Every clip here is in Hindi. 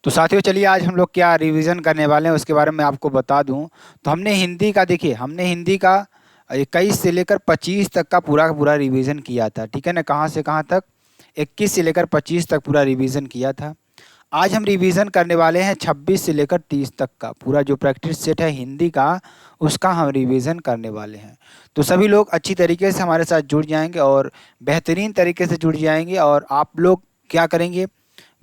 तो साथियों चलिए आज हम लोग क्या रिवीजन करने वाले हैं उसके बारे में आपको बता दूं। तो हमने हिंदी का देखिए हमने हिंदी का 21 से लेकर 25 तक का पूरा रिवीजन किया था। ठीक है ना, कहाँ से कहाँ तक? 21 से लेकर 25 तक पूरा रिवीजन किया था। आज हम रिवीजन करने वाले हैं 26 से लेकर 30 तक का पूरा जो प्रैक्टिस सेट है हिंदी का, उसका हम रिवीजन करने वाले हैं। तो सभी लोग अच्छी तरीके से हमारे साथ जुड़ जाएंगे और बेहतरीन तरीके से जुड़ जाएंगे। और आप लोग क्या करेंगे,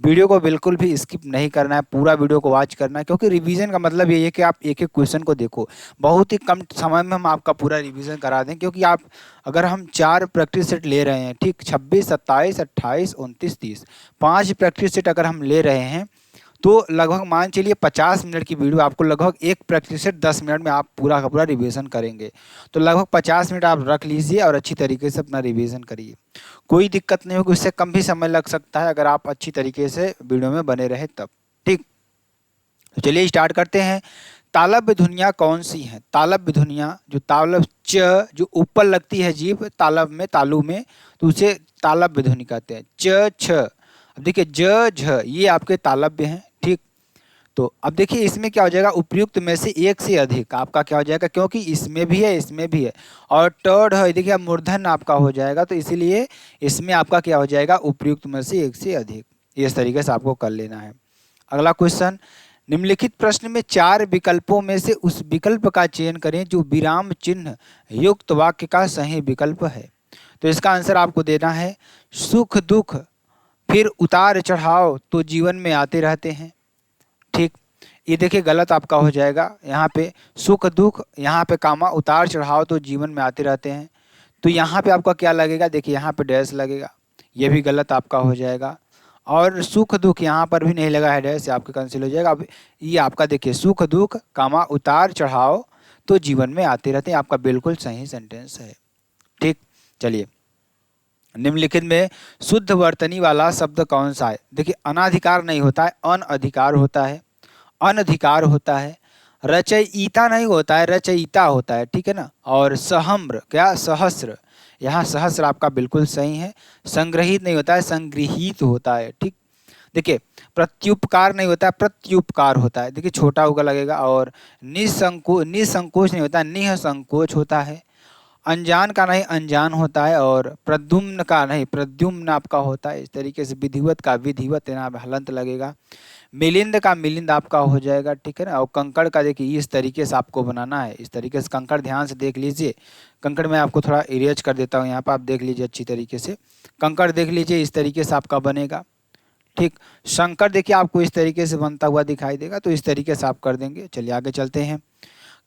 वीडियो को बिल्कुल भी स्किप नहीं करना है, पूरा वीडियो को वॉच करना है, क्योंकि रिवीजन का मतलब ये है कि आप एक एक क्वेश्चन को देखो। बहुत ही कम समय में हम आपका पूरा रिवीजन करा दें, क्योंकि आप अगर हम 4 प्रैक्टिस सेट ले रहे हैं, ठीक, 26, 27, 28, 29, 30, 5 प्रैक्टिस सेट अगर हम ले रहे हैं तो लगभग मान चलिए 50 मिनट की वीडियो आपको, लगभग एक प्रैक्टिस सेट 10 मिनट में आप पूरा का पूरा रिवीजन करेंगे। तो लगभग 50 मिनट आप रख लीजिए और अच्छी तरीके से अपना रिवीजन करिए। कोई दिक्कत नहीं होगी, उससे कम भी समय लग सकता है अगर आप अच्छी तरीके से वीडियो में बने रहे तब। ठीक, तो चलिए स्टार्ट करते हैं। तालव्य ध्वनियाँ कौन सी हैं? तालव्य ध्वनियाँ, जो तालव्य च जो ऊपर लगती है जीभ तालव्य में, तालु में, तो उसे तालव्य ध्वनि कहते हैं। च छ, अब देखिए ज झ ये आपके तालव्य हैं। ठीक, तो अब देखिए इसमें क्या हो जाएगा, उपयुक्त में से एक से अधिक आपका क्या हो जाएगा, क्योंकि इसमें भी है इसमें भी है। और टर्ड है, देखिए अब मूर्धन आपका हो जाएगा, तो इसीलिए इसमें आपका क्या हो जाएगा, उपयुक्त में से एक से अधिक। इस तरीके से आपको कर लेना है। अगला क्वेश्चन, निम्नलिखित प्रश्न में 4 विकल्पों में से उस विकल्प का चयन करें जो विराम चिन्ह युक्त वाक्य का सही विकल्प है। तो इसका आंसर आपको देना है सुख दुख फिर उतार चढ़ाव तो जीवन में आते रहते हैं। ठीक, ये देखिए गलत आपका हो जाएगा, यहाँ पे सुख दुख, यहाँ पे कामा उतार चढ़ाव तो जीवन में आते रहते हैं। तो यहाँ पे आपका क्या लगेगा, देखिए यहाँ पे डैश लगेगा, ये भी गलत आपका हो जाएगा। और सुख दुख यहाँ पर भी नहीं लगा है डैश, आपके कैंसिल हो जाएगा। अब ये आपका देखिए सुख दुख कामा उतार चढ़ाव तो जीवन में आते रहते हैं, आपका बिल्कुल सही सेंटेंस है। ठीक, चलिए निम्नलिखित में शुद्ध वर्तनी वाला शब्द कौन सा है? देखिए अनाधिकार नहीं होता है, अनअधिकार होता है, अनधिकार होता है। रचयिता नहीं होता है, रचयिता होता है। ठीक है ना। और सहम्र क्या, सहस्र, यहाँ सहस्र आपका बिल्कुल सही है। संग्रहित नहीं होता है, संगृहीत होता है। ठीक, देखिए प्रत्युपकार नहीं होता है, प्रत्युपकार होता है। देखिए छोटा होगा लगेगा। और निसंकोच नहीं होता है, निसंकोच होता है। अनजान का नहीं अनजान होता है। और प्रद्युम्न का नहीं प्रद्युम्न आपका होता है। इस तरीके से विधिवत का विधिवत, यहाँ पे हलंत लगेगा। मिलिंद का मिलिंद आपका हो जाएगा। ठीक है ना। और कंकड़ का देखिए इस तरीके से आपको बनाना है, इस तरीके से कंकड़ ध्यान से देख लीजिए। कंकड़ में आपको थोड़ा इरेज कर देता हूँ, यहाँ पर आप देख लीजिए अच्छी तरीके से। कंकड़ देख लीजिए इस तरीके से आपका बनेगा। ठीक, शंकर देखिए आपको इस तरीके से बनता हुआ दिखाई देगा, तो इस तरीके से आप कर देंगे। चलिए आगे चलते हैं।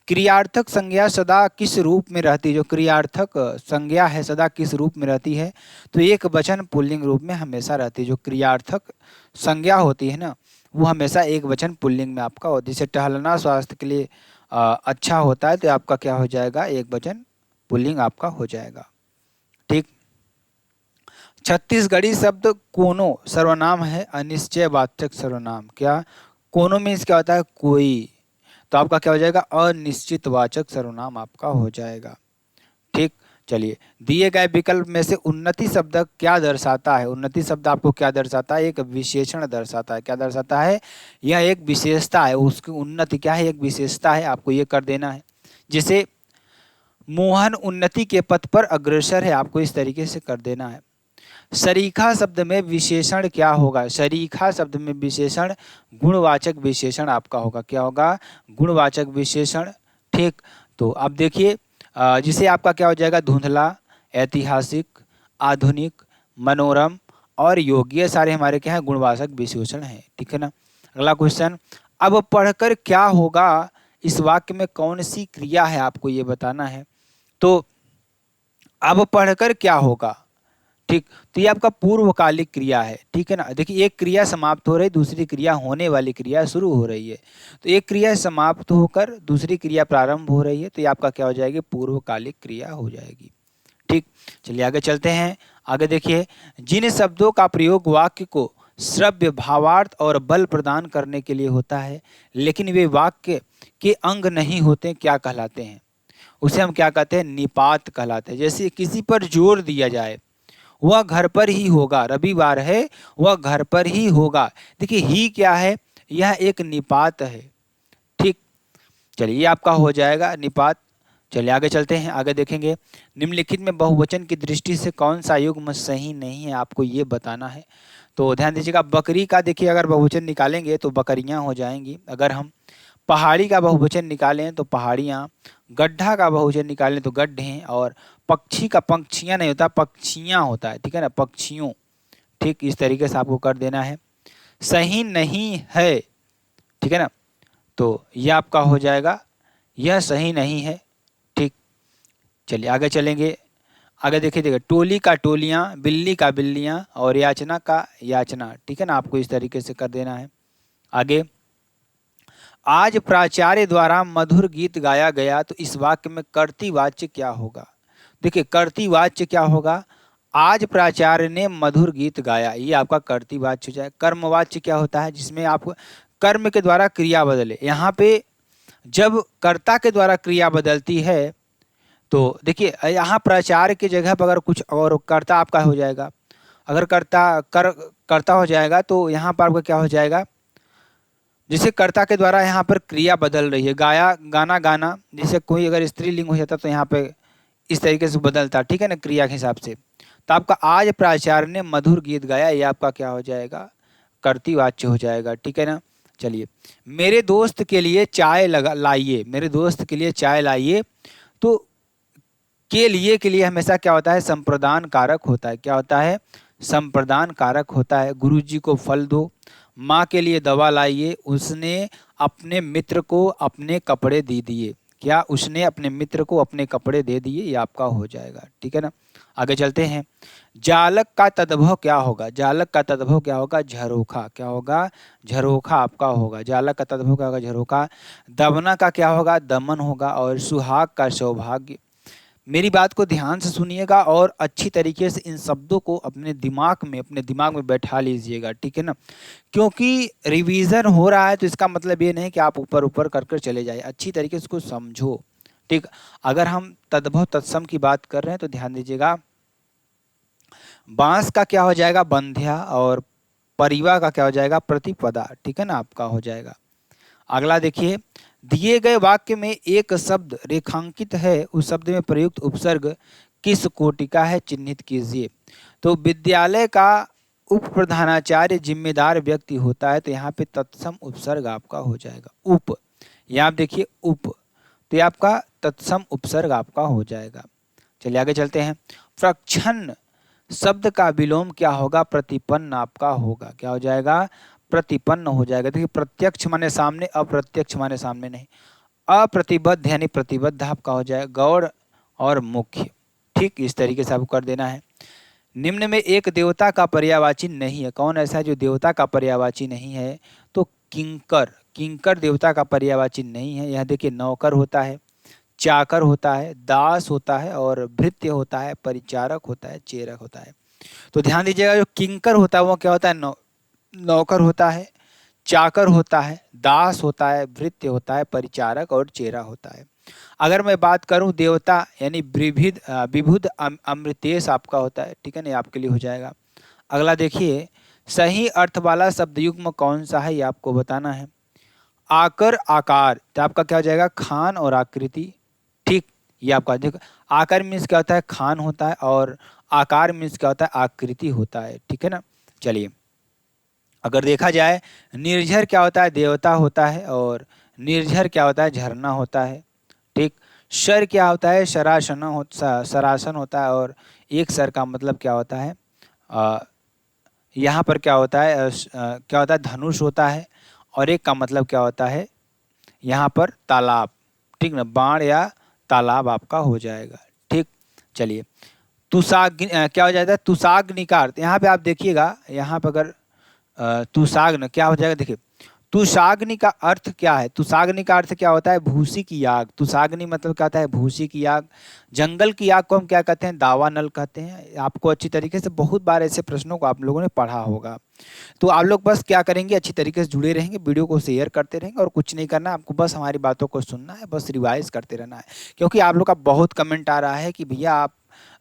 क्रियार्थक संज्ञा सदा किस रूप में रहती है? जो क्रियार्थक संज्ञा है सदा किस रूप में रहती है? तो एक वचन पुल्लिंग रूप में हमेशा रहती है। जो क्रियार्थक संज्ञा होती है ना, वो हमेशा एक वचन पुल्लिंग में आपका होती है। जैसे टहलना स्वास्थ्य के लिए अच्छा होता है, तो आपका क्या हो जाएगा, एक वचन पुल्लिंग आपका हो जाएगा। ठीक, छत्तीसगढ़ी शब्द कोनो सर्वनाम है, अनिश्चयवाचक सर्वनाम। क्या कोनो मीन्स क्या होता है, कोई, तो आपका क्या हो जाएगा, अनिश्चितवाचक सर्वनाम आपका हो जाएगा। ठीक, चलिए दिए गए विकल्प में से उन्नति शब्द क्या दर्शाता है? उन्नति शब्द आपको क्या दर्शाता है? एक विशेषण दर्शाता है। क्या दर्शाता है? यह एक विशेषता है, उसकी उन्नति क्या है, एक विशेषता है, आपको ये कर देना है। जैसे मोहन उन्नति के पथ पर अग्रसर है, आपको इस तरीके से कर देना है। सरीखा शब्द में विशेषण क्या होगा? सरीखा शब्द में विशेषण गुणवाचक विशेषण आपका होगा। क्या होगा? गुणवाचक विशेषण। ठीक, तो अब देखिए जिसे आपका क्या हो जाएगा, धुंधला, ऐतिहासिक, आधुनिक, मनोरम और योग्य, सारे हमारे क्या है, गुणवाचक विशेषण हैं। ठीक है ना। अगला क्वेश्चन, अब पढ़कर क्या होगा, इस वाक्य में कौन सी क्रिया है, आपको ये बताना है। तो अब पढ़कर क्या होगा, ठीक, तो ये आपका पूर्वकालिक क्रिया है। ठीक है ना। देखिए एक क्रिया समाप्त हो रही, दूसरी क्रिया होने वाली क्रिया शुरू हो रही है। तो एक क्रिया समाप्त होकर दूसरी क्रिया प्रारंभ हो रही है, तो ये आपका क्या हो जाएगी, पूर्वकालिक क्रिया हो जाएगी। ठीक, चलिए आगे चलते हैं। आगे देखिए, जिन शब्दों का प्रयोग वाक्य को श्रव्य, भावार्थ और बल प्रदान करने के लिए होता है, लेकिन वे वाक्य के अंग नहीं होते, क्या कहलाते हैं? उसे हम क्या कहते हैं, निपात कहलाते हैं। जैसे किसी पर जोर दिया जाए, वह घर पर ही होगा, रविवार है वह घर पर ही होगा। देखिए ही क्या है, यह एक निपात है। ठीक, चलिए ये आपका हो जाएगा निपात। चलिए आगे चलते हैं, आगे देखेंगे निम्नलिखित में बहुवचन की दृष्टि से कौन सा युग्म सही नहीं है, आपको ये बताना है। तो ध्यान दीजिएगा, बकरी का देखिए अगर बहुवचन निकालेंगे तो बकरियां हो जाएंगी। अगर हम पहाड़ी का बहुवचन निकालें तो पहाड़ियाँ, गड्ढा का बहुवचन निकालें तो गड्ढे, और पक्षी का पंक्षियाँ नहीं होता, पक्षियाँ होता है, ठीक है ना, पक्षियों। ठीक, इस तरीके से आपको कर देना है। सही नहीं है, ठीक है ना, तो यह आपका हो जाएगा, यह सही नहीं है। ठीक, चलिए आगे चलेंगे, आगे देखिए टोली का टोलियाँ, बिल्ली का बिल्लियाँ, और याचना का याचना, ठीक है ना, आपको इस तरीके से कर देना है। आगे, आज प्राचार्य द्वारा मधुर गीत गाया गया, तो इस वाक्य में कर्तृवाच्य क्या होगा। देखिए कर्तृवाच्य क्या होगा, आज प्राचार्य ने मधुर गीत गाया, ये आपका कर्तृवाच्य हो जाए। कर्मवाच्य क्या होता है, जिसमें आप कर्म के द्वारा क्रिया बदले। यहाँ पे जब कर्ता के द्वारा क्रिया बदलती है तो देखिए यहाँ प्राचार्य की जगह पर अगर कुछ और कर्ता आपका हो जाएगा, अगर कर्ता हो जाएगा तो यहाँ पर आपका क्या हो जाएगा, जिसे कर्ता के द्वारा यहाँ पर क्रिया बदल रही है। गाया, गाना, गाना, जैसे कोई अगर स्त्रीलिंग हो जाता तो यहाँ पे इस तरीके से बदलता, ठीक है ना, क्रिया के हिसाब से। तो आपका आज प्राचार्य ने मधुर गीत गाया, ये आपका क्या हो जाएगा, कर्तृवाच्य हो जाएगा, ठीक है ना। चलिए, मेरे दोस्त के लिए चाय लगा लाइए, मेरे दोस्त के लिए चाय लाइए, तो के लिए हमेशा क्या होता है, संप्रदान कारक होता है। क्या होता है, संप्रदान कारक होता है। गुरुजी को फल दो, माँ के लिए दवा लाइए, उसने अपने मित्र को अपने कपड़े दे दिए। क्या, उसने अपने मित्र को अपने कपड़े दे दिए, ये आपका हो जाएगा, ठीक है ना। आगे चलते हैं, जालक का तद्भव क्या होगा, जालक का तद्भव क्या होगा, झरोखा। क्या होगा, झरोखा आपका होगा। जालक का तद्भव क्या होगा, झरोखा। दमना का क्या होगा, दमन होगा। और सुहाग का सौभाग्य। मेरी बात को ध्यान से सुनिएगा और अच्छी तरीके से इन शब्दों को अपने दिमाग में बैठा लीजिएगा, ठीक है ना। क्योंकि रिवीजन हो रहा है तो इसका मतलब ये नहीं कि आप ऊपर ऊपर कर कर चले जाइए, अच्छी तरीके से इसको समझो। ठीक, अगर हम तद्भव तत्सम की बात कर रहे हैं तो ध्यान दीजिएगा, बांस का क्या हो जाएगा, बंध्या, और परिवा का क्या हो जाएगा, प्रतिपदा, ठीक है ना, आपका हो जाएगा। अगला देखिए, दिए गए वाक्य में एक शब्द रेखांकित है, उस शब्द में प्रयुक्त उपसर्ग किस कोटि का है, चिन्हित कीजिए। तो विद्यालय का उप प्रधानाचार्य जिम्मेदार व्यक्ति होता है, तो यहाँ पे तत्सम उपसर्ग आपका हो जाएगा उप। यहाँ आप देखिए उप, तो ये आपका तत्सम उपसर्ग आपका हो जाएगा। चलिए आगे चलते हैं, प्रक्षण शब्द का विलोम क्या होगा, प्रतिपन्न आपका होगा। क्या हो जाएगा, प्रतिपन्न हो जाएगा। देखिए प्रत्यक्ष माने सामने, अप्रत्यक्ष माने सामने नहीं। अप्रतिबद्ध यानी प्रतिबद्ध आपका हो जाएगा, गौड़ और मुख्य। ठीक, इस तरीके से आपको कर देना है। निम्न में एक देवता का पर्यायवाची नहीं है, कौन ऐसा है जो देवता का पर्यायवाची नहीं है, तो किंकर। किंकर देवता का पर्यायवाची नहीं है। यहाँ देखिए नौकर होता है, चाकर होता है, दास होता है, और भृत्य होता है, परिचारक होता है, चेरक होता है। तो ध्यान दीजिएगा, जो किंकर होता है वो क्या होता है, नौकर होता है, चाकर होता है, दास होता है, भृत्य होता है, परिचारक और चेरा होता है। अगर मैं बात करूं देवता यानी विबुध अमृतेश आपका होता है, ठीक है ना, आपके लिए हो जाएगा। अगला देखिए, सही अर्थ वाला शब्द युग्म कौन सा है, ये आपको बताना है। आकर, आकार, तो आपका क्या हो जाएगा, खान और आकृति। ठीक, ये आपका देखो, आकार मीन्स क्या होता है, खान होता है, और आकार मीन्स क्या होता है, आकृति होता है, ठीक है ना। चलिए, अगर देखा जाए निर्झर क्या होता है, देवता होता है, और निर्झर क्या होता है, झरना होता है। ठीक, शर क्या होता है, सरासन होता है, और एक सर का मतलब क्या होता है, यहाँ पर क्या होता है, क्या होता है, धनुष होता है, और एक का मतलब क्या होता है, यहाँ पर तालाब। ठीक ना, बाण या तालाब आपका हो जाएगा। ठीक, चलिए, क्या हो जाता है, तुषाग्निकार। यहाँ पे आप देखिएगा, यहाँ पे अगर तुषाग्न क्या हो जाएगा, देखिए तुषाग्नि का अर्थ क्या है, तुषाग्नि का अर्थ क्या होता है, भूसी की आग। तुषाग्नि मतलब क्या होता है, भूसी की आग। जंगल की आग को हम क्या कहते हैं, दावानल कहते हैं। आपको अच्छी तरीके से बहुत बार ऐसे प्रश्नों को आप लोगों ने पढ़ा होगा। तो आप लोग बस क्या करेंगे, अच्छी तरीके से जुड़े रहेंगे, वीडियो को शेयर करते रहेंगे, और कुछ नहीं करना आपको, बस हमारी बातों को सुनना है, बस रिवाइज करते रहना है। क्योंकि आप लोग का बहुत कमेंट आ रहा है कि भैया आप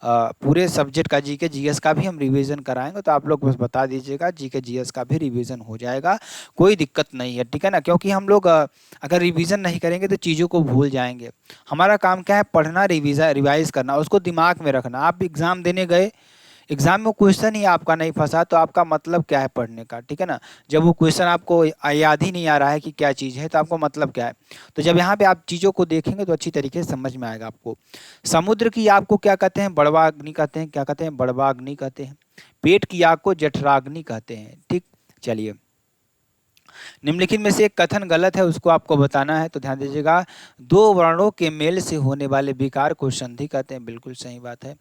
पूरे सब्जेक्ट का जीके जीएस का भी हम रिवीजन कराएंगे, तो आप लोग बस बता दीजिएगा, जीके जीएस का भी रिवीजन हो जाएगा, कोई दिक्कत नहीं है, ठीक है ना। क्योंकि हम लोग अगर रिवीजन नहीं करेंगे तो चीज़ों को भूल जाएंगे। हमारा काम क्या है, पढ़ना, रिवाइज करना, उसको दिमाग में रखना। आप एग्ज़ाम देने गए, एग्जाम में क्वेश्चन ही आपका नहीं फंसा तो आपका मतलब क्या है पढ़ने का, ठीक है ना। जब वो क्वेश्चन आपको याद ही नहीं आ रहा है कि क्या चीज़ है, तो आपको मतलब क्या है। तो जब यहाँ पे आप चीज़ों को देखेंगे तो अच्छी तरीके से समझ में आएगा आपको। समुद्र की आग को क्या कहते हैं, बड़वाग्नि कहते हैं। क्या कहते हैं, बड़वाग्नि कहते हैं। पेट की आग को जठराग्नि कहते हैं, ठीक। चलिए, निम्नलिखित में से एक कथन गलत है, उसको आपको बताना है, तो ध्यान दीजिएगा। दो वर्णों के मेल से होने वाले विकार को संधि कहते हैं, बिल्कुल सही बात है।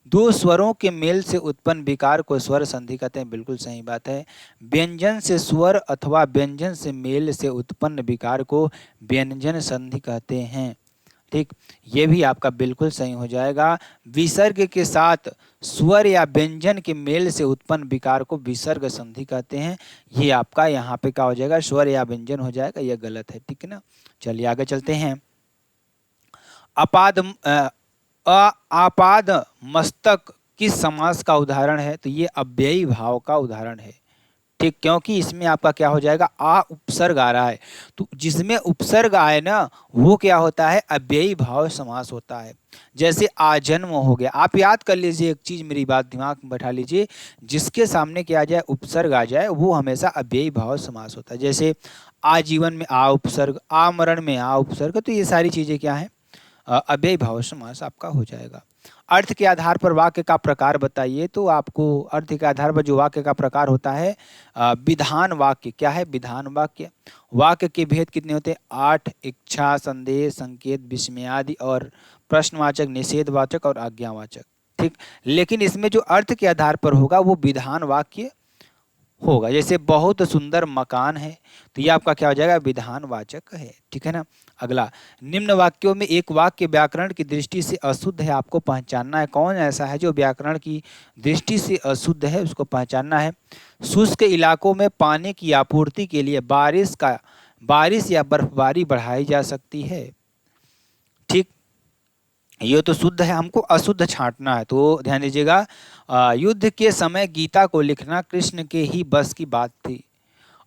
दो स्वरों के मेल से उत्पन्न विकार को स्वर संधि कहते हैं, बिल्कुल सही बात है। व्यंजन से स्वर अथवा व्यंजन से मेल से उत्पन्न विकार को व्यंजन संधि कहते हैं, ठीक। ये भी आपका बिल्कुल सही हो जाएगा। विसर्ग के साथ स्वर या व्यंजन के मेल से उत्पन्न विकार को विसर्ग संधि कहते हैं। ये आपका यहाँ पे क्या हो जाएगा, स्वर या व्यंजन हो जाएगा, ये गलत है, ठीक है ना। चलिए आगे चलते हैं। अपाद आपाद मस्तक किस समास का उदाहरण है, तो ये अव्ययी भाव का उदाहरण है, ठीक। क्योंकि इसमें आपका क्या हो जाएगा, आ उपसर्ग आ रहा है, तो जिसमें उपसर्ग आए ना वो क्या होता है, अव्ययी भाव समास होता है। जैसे आजन्म हो गया, आप याद कर लीजिए एक चीज, मेरी बात दिमाग में बैठा लीजिए, जिसके सामने क्या आ जाए, उपसर्ग आ जाए, वो हमेशा अव्ययी भाव समास होता है। जैसे आजीवन में आ उपसर्ग, आमरण में आ उपसर्ग, तो ये सारी चीजें क्या है, अव्ययी भाव समास आपका हो जाएगा। अर्थ के आधार पर वाक्य का प्रकार बताइए, तो आपको अर्थ के आधार पर जो वाक्य का प्रकार होता है, विधान वाक्य। क्या है, विधान वाक्य। वाक्य के भेद कितने होते हैं, 8। इच्छा, संदेह, संकेत, विस्मय आदि, और प्रश्नवाचक, निषेधवाचक और आज्ञावाचक, ठीक। लेकिन इसमें जो अर्थ के आधार पर होगा वो विधान वाक्य होगा। जैसे बहुत सुंदर मकान है, तो ये आपका क्या हो जाएगा, विधानवाचक है, ठीक है ना। अगला, निम्न वाक्यों में एक वाक्य व्याकरण की दृष्टि से अशुद्ध है, आपको पहचानना है। कौन ऐसा है जो व्याकरण की दृष्टि से अशुद्ध है, उसको पहचानना है। शुष्क इलाकों में पानी की आपूर्ति के लिए बारिश या बर्फबारी बढ़ाई जा सकती है, ठीक। ये तो शुद्ध है, हमको अशुद्ध छांटना है, तो ध्यान दीजिएगा। युद्ध के समय गीता को लिखना कृष्ण के ही बस की बात थी,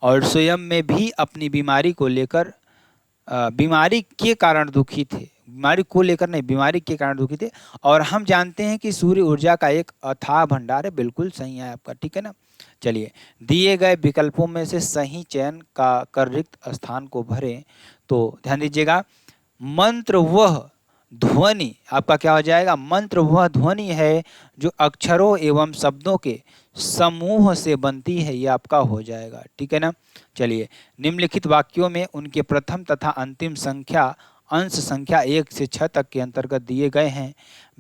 और स्वयं में भी अपनी बीमारी को लेकर, बीमारी के कारण दुखी थे, बीमारी को लेकर नहीं, बीमारी के कारण दुखी थे। और हम जानते हैं कि सूर्य ऊर्जा का एक अथाह भंडार है, बिल्कुल सही है आपका, ठीक है ना। चलिए, दिए गए विकल्पों में से सही चयन का कर रिक्त स्थान को भरें, तो ध्यान दीजिएगा। मंत्र वह ध्वनि, आपका क्या हो जाएगा, मंत्र वह ध्वनि है जो अक्षरों एवं शब्दों के समूह से बनती है, ये आपका हो जाएगा, ठीक है ना। चलिए, निम्नलिखित वाक्यों में उनके प्रथम तथा अंतिम संख्या अंश संख्या 1 से 6 तक के अंतर्गत दिए गए हैं।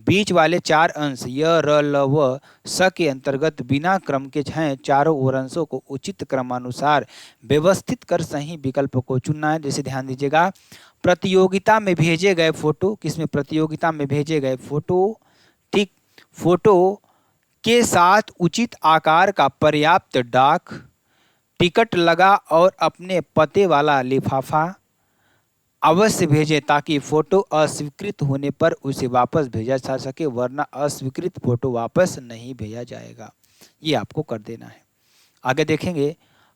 बीच वाले 4 अंश य, र, ल, व, स के अंतर्गत बिना क्रम के हैं। चारों ओर अंशों को उचित क्रमानुसार व्यवस्थित कर सही विकल्प को चुनना है। जैसे ध्यान दीजिएगा, प्रतियोगिता में भेजे गए फोटो, किसमें, प्रतियोगिता में भेजे गए फोटो, ठीक। फोटो के साथ उचित आकार का पर्याप्त डाक टिकट लगा और अपने पते वाला लिफाफा अवश्य भेजें, ताकि फोटो अस्वीकृत होने पर उसे वापस भेजा जा सके, वरना अस्वीकृत फोटो वापस नहीं भेजा जाएगा। ये आपको कर देना है। आगे देखेंगे,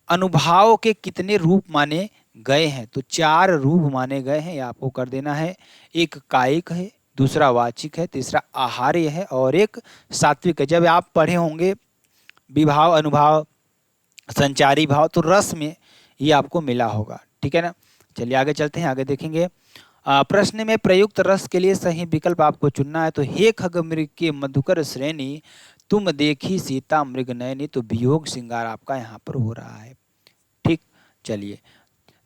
अनुभाव के कितने रूप माने गए हैं, तो 4 रूप माने गए हैं, ये आपको कर देना है। एक कायिक है, दूसरा वाचिक है, तीसरा आहार्य है, और एक सात्विक है। जब आप पढ़े होंगे विभाव, अनुभाव, संचारी भाव, तो रस में ये आपको मिला होगा, ठीक है ना। चलिए आगे चलते हैं, आगे देखेंगे। प्रश्न में प्रयुक्त रस के लिए सही विकल्प आपको चुनना है। तो हे खग मृग के मधुकर श्रेणी, तुम देखी सीता मृग नयनी, तो वियोग श्रृंगार आपका यहाँ पर हो रहा है, ठीक। चलिए,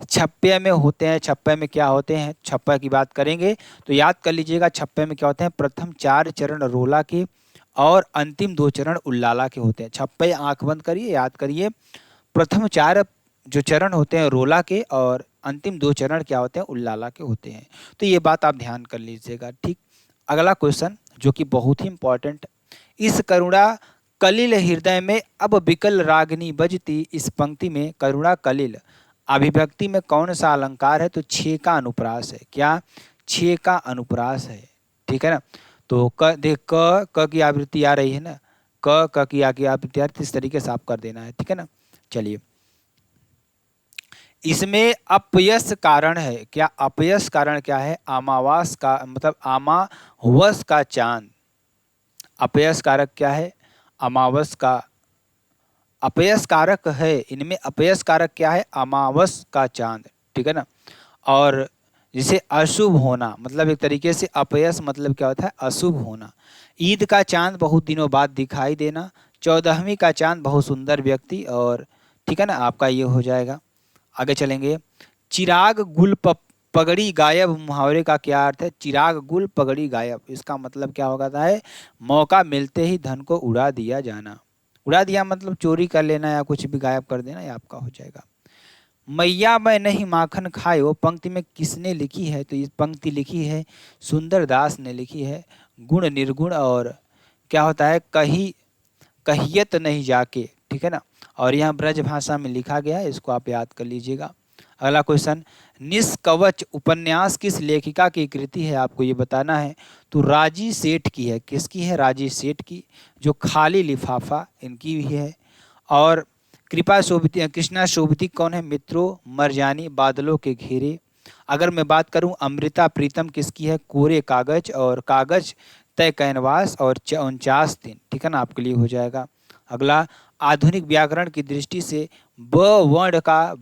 छप्पे में होते हैं, छप्पे में क्या होते हैं, छप्पे की बात करेंगे तो याद कर लीजिएगा, छप्पे में क्या होते हैं, प्रथम 4 चरण रोला के और अंतिम 2 चरण उल्लाला के होते हैं। छप्पे, आंख बंद करिए, याद करिए, प्रथम 4 जो चरण होते हैं रोला के, और अंतिम 2 चरण क्या होते हैं, उल्लाला के होते हैं। तो ये बात आप ध्यान कर लीजिएगा, ठीक। अगला क्वेश्चन जो कि बहुत ही इंपॉर्टेंट, इस करुणा कलिल हृदय में अब विकल रागनी बजती, इस पंक्ति में करुणा कलिल अभिव्यक्ति में कौन सा अलंकार है, तो 6 का अनुप्रास है। क्या, 6 का अनुप्रास है, ठीक है ना। तो क देख क की आवृत्ति आ रही है ना, क की आवृत्ति आ रही है, इस तरीके से आप कर देना है, ठीक है ना। चलिए, इसमें अपयश कारण है क्या, अपयश कारण क्या है, अमावास का मतलब अमावस का चांद। अपयश कारक क्या है, अमावस का, अपयश कारक है इनमें, अपयश कारक क्या है, अमावस का चांद, ठीक है ना। और जिसे अशुभ होना, मतलब एक तरीके से अपयश मतलब क्या होता है, अशुभ होना। ईद का चांद बहुत दिनों बाद दिखाई देना, 14वीं का चांद बहुत सुंदर व्यक्ति, और ठीक है ना, आपका ये हो जाएगा। आगे चलेंगे, चिराग गुल पगड़ी गायब मुहावरे का क्या अर्थ है, चिराग गुल पगड़ी गायब, इसका मतलब क्या होता है, मौका मिलते ही धन को उड़ा दिया जाना। उड़ा दिया मतलब चोरी कर लेना या कुछ भी गायब कर देना, ये आपका हो जाएगा। मैया मैं नहीं माखन खाए, वो पंक्ति में किसने लिखी है, तो ये पंक्ति लिखी है सुंदरदास ने लिखी है। गुण निर्गुण और क्या होता है, कहियत नहीं जाके, ठीक है ना। और यहाँ ब्रज भाषा में लिखा गया है, इसको आप याद कर लीजिएगा। अगला क्वेश्चन, निष्कवच उपन्यास किस लेखिका की कृति है, आपको ये बताना है। तो राजी सेठ की है, किसकी है, राजी सेठ की। जो खाली लिफाफा, इनकी भी है। और कृपा शोभिती, कृष्णा शोभिती कौन है, मित्रों मरजानी, बादलों के घेरे। अगर मैं बात करूं अमृता प्रीतम किसकी है, कोरे कागज और कागज तय कैनवास और 49 दिन, ठीक है ना, आपके लिए हो जाएगा। अगला, आधुनिक व्याकरण की दृष्टि से ब वर्ण का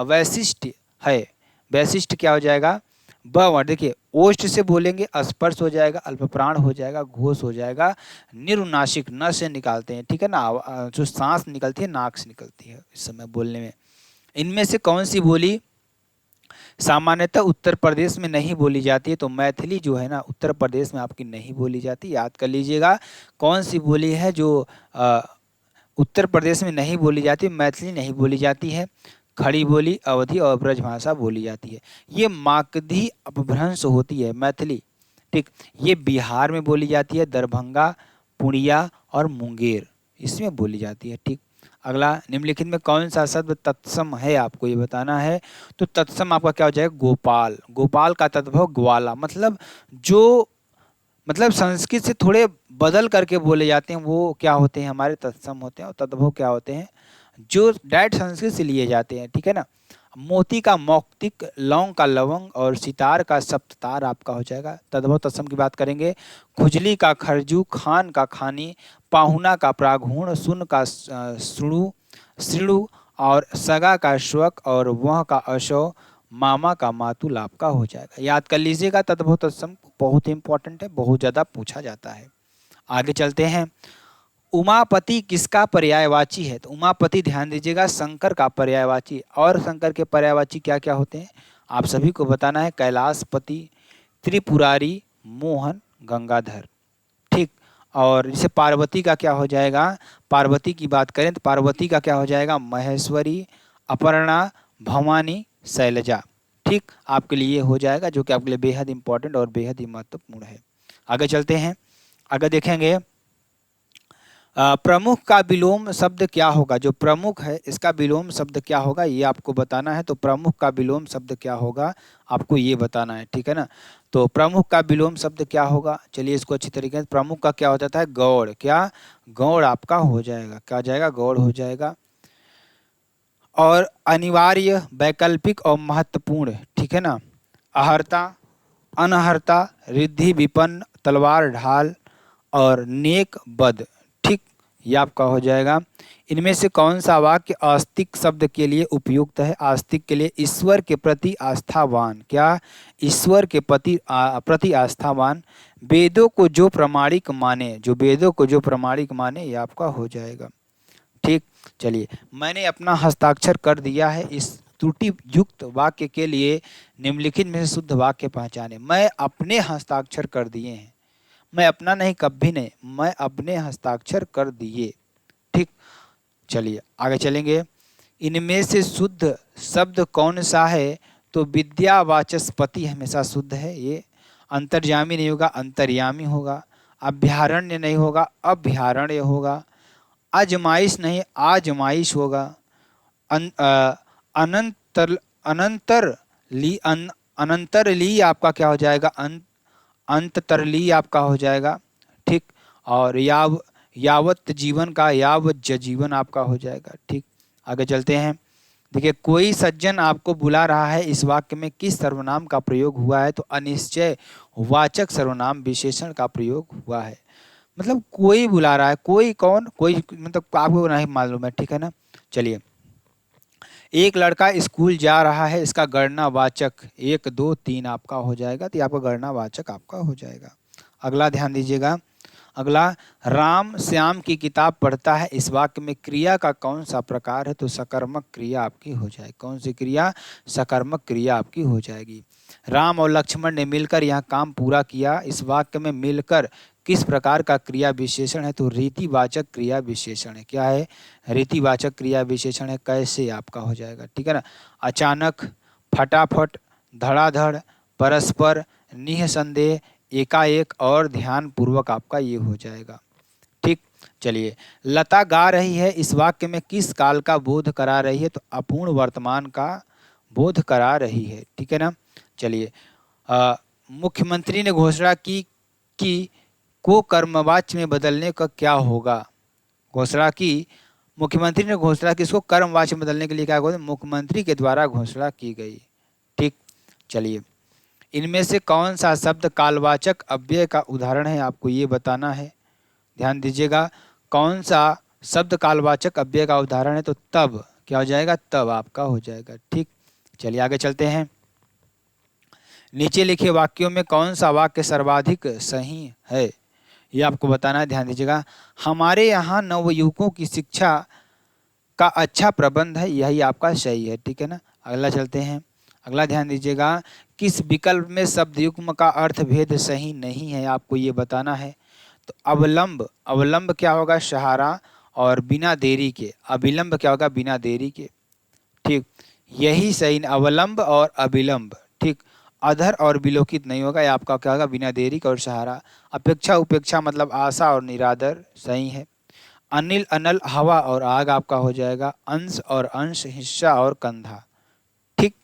वैशिष्ट है, वैशिष्ट क्या हो जाएगा, ब वर्ण, देखिए ओष्ठ से बोलेंगे स्पर्श हो जाएगा, अल्पप्राण हो जाएगा, घोष हो जाएगा, निरुनासिक न से निकालते हैं, ठीक है ना, जो सांस निकलती है नाक से निकलती है इस समय बोलने में। इनमें से कौन सी बोली सामान्यतः उत्तर प्रदेश में नहीं बोली जाती है, तो मैथिली जो है ना उत्तर प्रदेश में आपकी नहीं बोली जाती, याद कर लीजिएगा। कौन सी बोली है जो उत्तर प्रदेश में नहीं बोली जाती, मैथिली नहीं बोली जाती है, खड़ी बोली, अवधी और ब्रजभाषा बोली जाती है। ये मागधी अपभ्रंश होती है मैथिली, ठीक। ये बिहार में बोली जाती है, दरभंगा, पूर्णिया और मुंगेर, इसमें बोली जाती है, ठीक। अगला, निम्नलिखित में कौन सा शब्द तत्सम है, आपको ये बताना है। तो तत्सम आपका क्या हो जाएगा, गोपाल। गोपाल का तद्भव ग्वाला, मतलब जो, मतलब संस्कृत से थोड़े बदल करके बोले जाते हैं वो क्या होते हैं, हमारे तत्सम होते हैं। और तद्भव क्या होते हैं, जो डायरेक्ट संस्कृत से लिए जाते हैं, ठीक है ना। मोती का मौक्तिक, लौंग का लवंग और सितार का सप्ततार आपका हो जाएगा। तद्भव तत्सम की बात करेंगे, खुजली का खरजू, खान का खानी, पाहुना का प्रागुण, सुन का सुणु श्रीणु और सगा का श्वक और वह का अशो, मामा का मातुल आपका हो जाएगा। याद कर लीजिएगा, तद्भव तत्सम बहुत इंपॉर्टेंट है, बहुत ज़्यादा पूछा जाता है। आगे चलते हैं, उमापति किसका पर्यायवाची है, तो उमापति ध्यान दीजिएगा शंकर का पर्यायवाची। और शंकर के पर्यायवाची क्या क्या होते हैं आप सभी को बताना है, कैलाशपति, त्रिपुरारी, मोहन, गंगाधर, ठीक। और जैसे पार्वती का क्या हो जाएगा, पार्वती की बात करें तो पार्वती का क्या हो जाएगा, महेश्वरी, अपर्णा, भवानी, शैलजा, ठीक। आपके लिए हो जाएगा, जो कि आपके लिए बेहद इंपॉर्टेंट और बेहद ही महत्वपूर्ण है। आगे चलते हैं, आगे देखेंगे प्रमुख का विलोम शब्द क्या होगा, जो प्रमुख है इसका विलोम शब्द क्या होगा ये आपको बताना है। तो प्रमुख का विलोम शब्द क्या होगा आपको ये बताना है, ठीक है ना। तो प्रमुख का विलोम शब्द क्या होगा, चलिए इसको अच्छी तरीके से, प्रमुख का क्या हो जाता है, गौड़, क्या गौड़ आपका हो जाएगा, क्या हो जाएगा, गौड़ हो जाएगा। और अनिवार्य, वैकल्पिक और महत्वपूर्ण, ठीक है ना, अहर्ता, अनहर्ता, रिद्धि, विपन्न, तलवार, ढाल और नेक, बद, ठीक, ये आपका हो जाएगा। इनमें से कौन सा वाक्य आस्तिक शब्द के लिए उपयुक्त है, आस्तिक के लिए, ईश्वर के प्रति आस्थावान, क्या ईश्वर के प्रति आस्थावान, वेदों को जो प्रमाणिक माने, जो वेदों को जो प्रमाणिक माने, ये आपका हो जाएगा, ठीक। चलिए, मैंने अपना हस्ताक्षर कर दिया है इस त्रुटि युक्त वाक्य के लिए। निम्नलिखित में से शुद्ध वाक्य पहचाने, मैं अपने हस्ताक्षर कर दिए हैं, मैं अपना नहीं, कभी नहीं, मैं अपने हस्ताक्षर कर दिए, ठीक। चलिए आगे चलेंगे, इनमें से शुद्ध शब्द कौन सा है, तो विद्यावाचस्पति हमेशा शुद्ध है, ये अंतर्यामी नहीं होगा, अंतर्यामी होगा, अभ्यारण्य नहीं होगा, अभ्यारण्य होगा, आजमाइश नहीं, आजमाइश होगा, अनंतर अनंतर ली आपका क्या हो जाएगा, अंततरली आपका हो जाएगा, ठीक। और यावत जीवन का यावत जीवन आपका हो जाएगा, ठीक। आगे चलते हैं। देखिए, कोई सज्जन आपको बुला रहा है, इस वाक्य में किस सर्वनाम का प्रयोग हुआ है? तो अनिश्चय वाचक सर्वनाम विशेषण का प्रयोग हुआ है। मतलब कोई बुला रहा है, कोई कौन, कोई मतलब आपको नहीं मालूम है, ठीक है ना। चलिए, एक लड़का स्कूल जा रहा है, इसका गणनावाचक 1 2 3 आपका हो जाएगा, तो ये आपका गणनावाचक आपका हो जाएगा। अगला ध्यान दीजिएगा, अगला, राम श्याम की किताब पढ़ता है, इस वाक्य में क्रिया का कौन सा प्रकार है? तो सकर्मक क्रिया आपकी हो जाएगी। कौन सी क्रिया? सकर्मक क्रिया आपकी हो जाएगी। राम और लक्ष्मण ने मिलकर यह काम पूरा किया, इस वाक्य में मिलकर किस प्रकार का क्रिया विशेषण है? तो रीतिवाचक क्रिया विशेषण है। क्या है? रीतिवाचक क्रिया विशेषण है। कैसे आपका हो जाएगा, ठीक है ना। अचानक, फटाफट, धड़ाधड़, परस्पर, निःसंदेह, एकाएक और ध्यानपूर्वक आपका ये हो जाएगा, ठीक। चलिए, लता गा रही है, इस वाक्य में किस काल का बोध करा रही है? तो अपूर्ण वर्तमान का बोध करा रही है, ठीक है ना। चलिए, मुख्यमंत्री ने घोषणा की कि को कर्मवाच्य में बदलने का क्या होगा? घोषणा की, मुख्यमंत्री ने घोषणा की, इसको कर्मवाच्य में बदलने के लिए क्या होगा? मुख्यमंत्री के द्वारा घोषणा की गई, ठीक। चलिए, इनमें से कौन सा शब्द कालवाचक अव्यय का उदाहरण है? आपको ये बताना है, ध्यान दीजिएगा। कौन सा शब्द कालवाचक अव्यय का उदाहरण है? तो तब, क्या हो जाएगा? तब आपका हो जाएगा, ठीक। चलिए, आगे चलते हैं। नीचे लिखे वाक्यों में कौन सा वाक्य सर्वाधिक सही है, ये आपको बताना है, ध्यान दीजिएगा। हमारे यहाँ नवयुवकों की शिक्षा का अच्छा प्रबंध है, यही आपका सही है, ठीक है ना। अगला चलते हैं, अगला ध्यान दीजिएगा। किस विकल्प में शब्द युग्म का अर्थ भेद सही नहीं है, आपको ये बताना है। तो अवलंब, अवलंब क्या होगा? सहारा, और बिना देरी के। अविलंब क्या होगा? बिना देरी के, ठीक। यही सही, अवलंब और अविलंब, ठीक। अधर और विलोकित नहीं होगा, ये आपका क्या होगा? बिना देरी का और सहारा। अपेक्षा उपेक्षा मतलब आशा और निरादर, सही है। अनिल अनल हवा और आग आपका हो जाएगा। अंश और अंश, हिस्सा और कंधा, ठीक,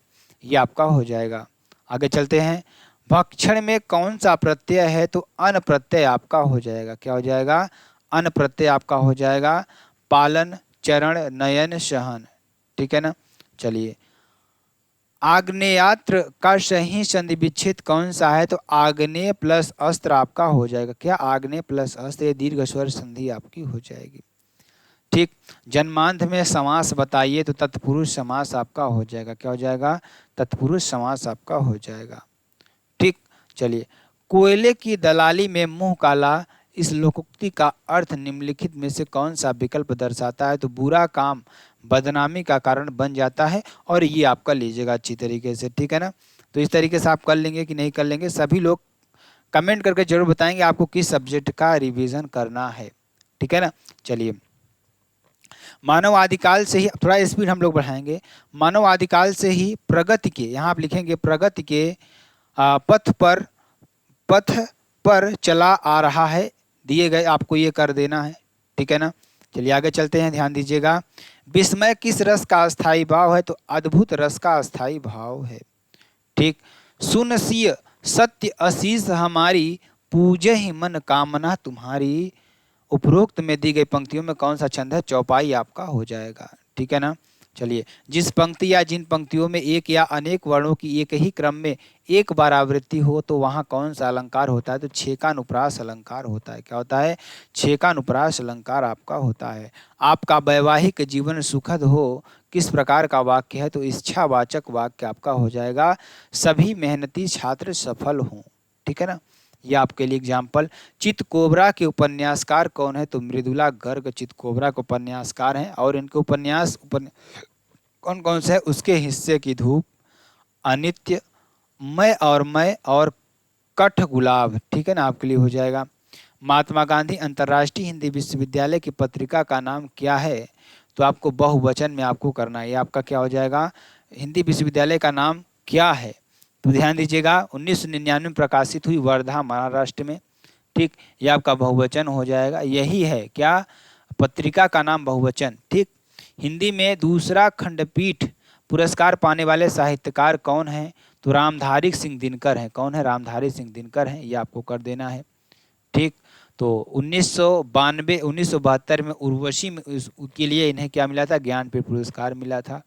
ये आपका हो जाएगा। आगे चलते हैं। भक्षण में कौन सा प्रत्यय है? तो अन प्रत्यय आपका हो जाएगा। क्या हो जाएगा? अन प्रत्यय आपका हो जाएगा। पालन, चरण, नयन, सहन, ठीक है ना। चलिए, आग्नेयास्त्र का सही संधि विच्छेद कौन सा है? तो आग्नेय प्लस अस्त्र आपका हो जाएगा। क्या? आग्नेय प्लस अस्त्र, ये दीर्घ स्वर संधि आपकी हो जाएगी, ठीक। जन्मांध में समास बताइए, तो तत्पुरुष समास आपका हो जाएगा। क्या हो जाएगा? तत्पुरुष समास आपका हो जाएगा, ठीक। चलिए, कोयले की दलाली में मुंह काला, इस लोकोक्ति का अर्थ निम्नलिखित में से कौन सा विकल्प दर्शाता है? तो बुरा काम बदनामी का कारण बन जाता है, और ये आपका लीजिएगा अच्छी तरीके से, ठीक है ना। तो इस तरीके से आप कर लेंगे कि नहीं कर लेंगे? सभी लोग कमेंट करके जरूर बताएंगे आपको किस सब्जेक्ट का रिवीजन करना है, ठीक है ना। चलिए, मानव आदिकाल से ही, थोड़ा स्पीड हम लोग बढ़ाएंगे। मानव आदिकाल से ही प्रगति के, यहाँ आप लिखेंगे प्रगति के पथ पर चला आ रहा है, दिए गए आपको ये कर देना है, ठीक है ना। चलिए, आगे चलते हैं, ध्यान दीजिएगा। विस्मय किस रस का अस्थाई भाव है? तो अद्भुत रस का अस्थाई भाव है, ठीक। सुनसिय सत्य असीस हमारी, पूजे ही मन कामना तुम्हारी, उपरोक्त में दी गई पंक्तियों में कौन सा छंद है? चौपाई आपका हो जाएगा, ठीक है ना। चलिए, जिस पंक्ति या जिन पंक्तियों में एक या अनेक वर्णों की एक ही क्रम में एक बार आवृत्ति हो, तो वहाँ कौन सा अलंकार होता है? तो छेकानुप्रास अलंकार होता है। क्या होता है? छेकानुप्रास अलंकार आपका होता है। आपका वैवाहिक जीवन सुखद हो, किस प्रकार का वाक्य है? तो इच्छावाचक वाक्य आपका हो जाएगा। सभी मेहनती छात्र सफल हों, ठीक है ना। ये आपके लिए एग्जाम्पल। चित कोबरा के उपन्यासकार कौन है? तो मृदुला गर्ग चित कोबरा के उपन्यासकार हैं, और इनके उपन्यास कौन कौन से है? उसके हिस्से की धूप, अनित्य, मैं और कठ गुलाब, ठीक है ना, आपके लिए हो जाएगा। महात्मा गांधी अंतर्राष्ट्रीय हिंदी विश्वविद्यालय की पत्रिका का नाम क्या है? तो आपको बहुवचन में आपको करना है, ये आपका क्या हो जाएगा? हिंदी विश्वविद्यालय का नाम क्या है? तो ध्यान दीजिएगा, 1999 में प्रकाशित हुई, वर्धा महाराष्ट्र में, ठीक। यह आपका बहुवचन हो जाएगा। यही है क्या? पत्रिका का नाम बहुवचन, ठीक। हिंदी में दूसरा खंडपीठ पुरस्कार पाने वाले साहित्यकार कौन हैं? तो रामधारी सिंह दिनकर हैं। कौन है? रामधारी सिंह दिनकर हैं, ये आपको कर देना है। ठीक, तो 1972 में उर्वशी में के लिए इन्हें क्या मिला था? ज्ञानपीठ पुरस्कार मिला था।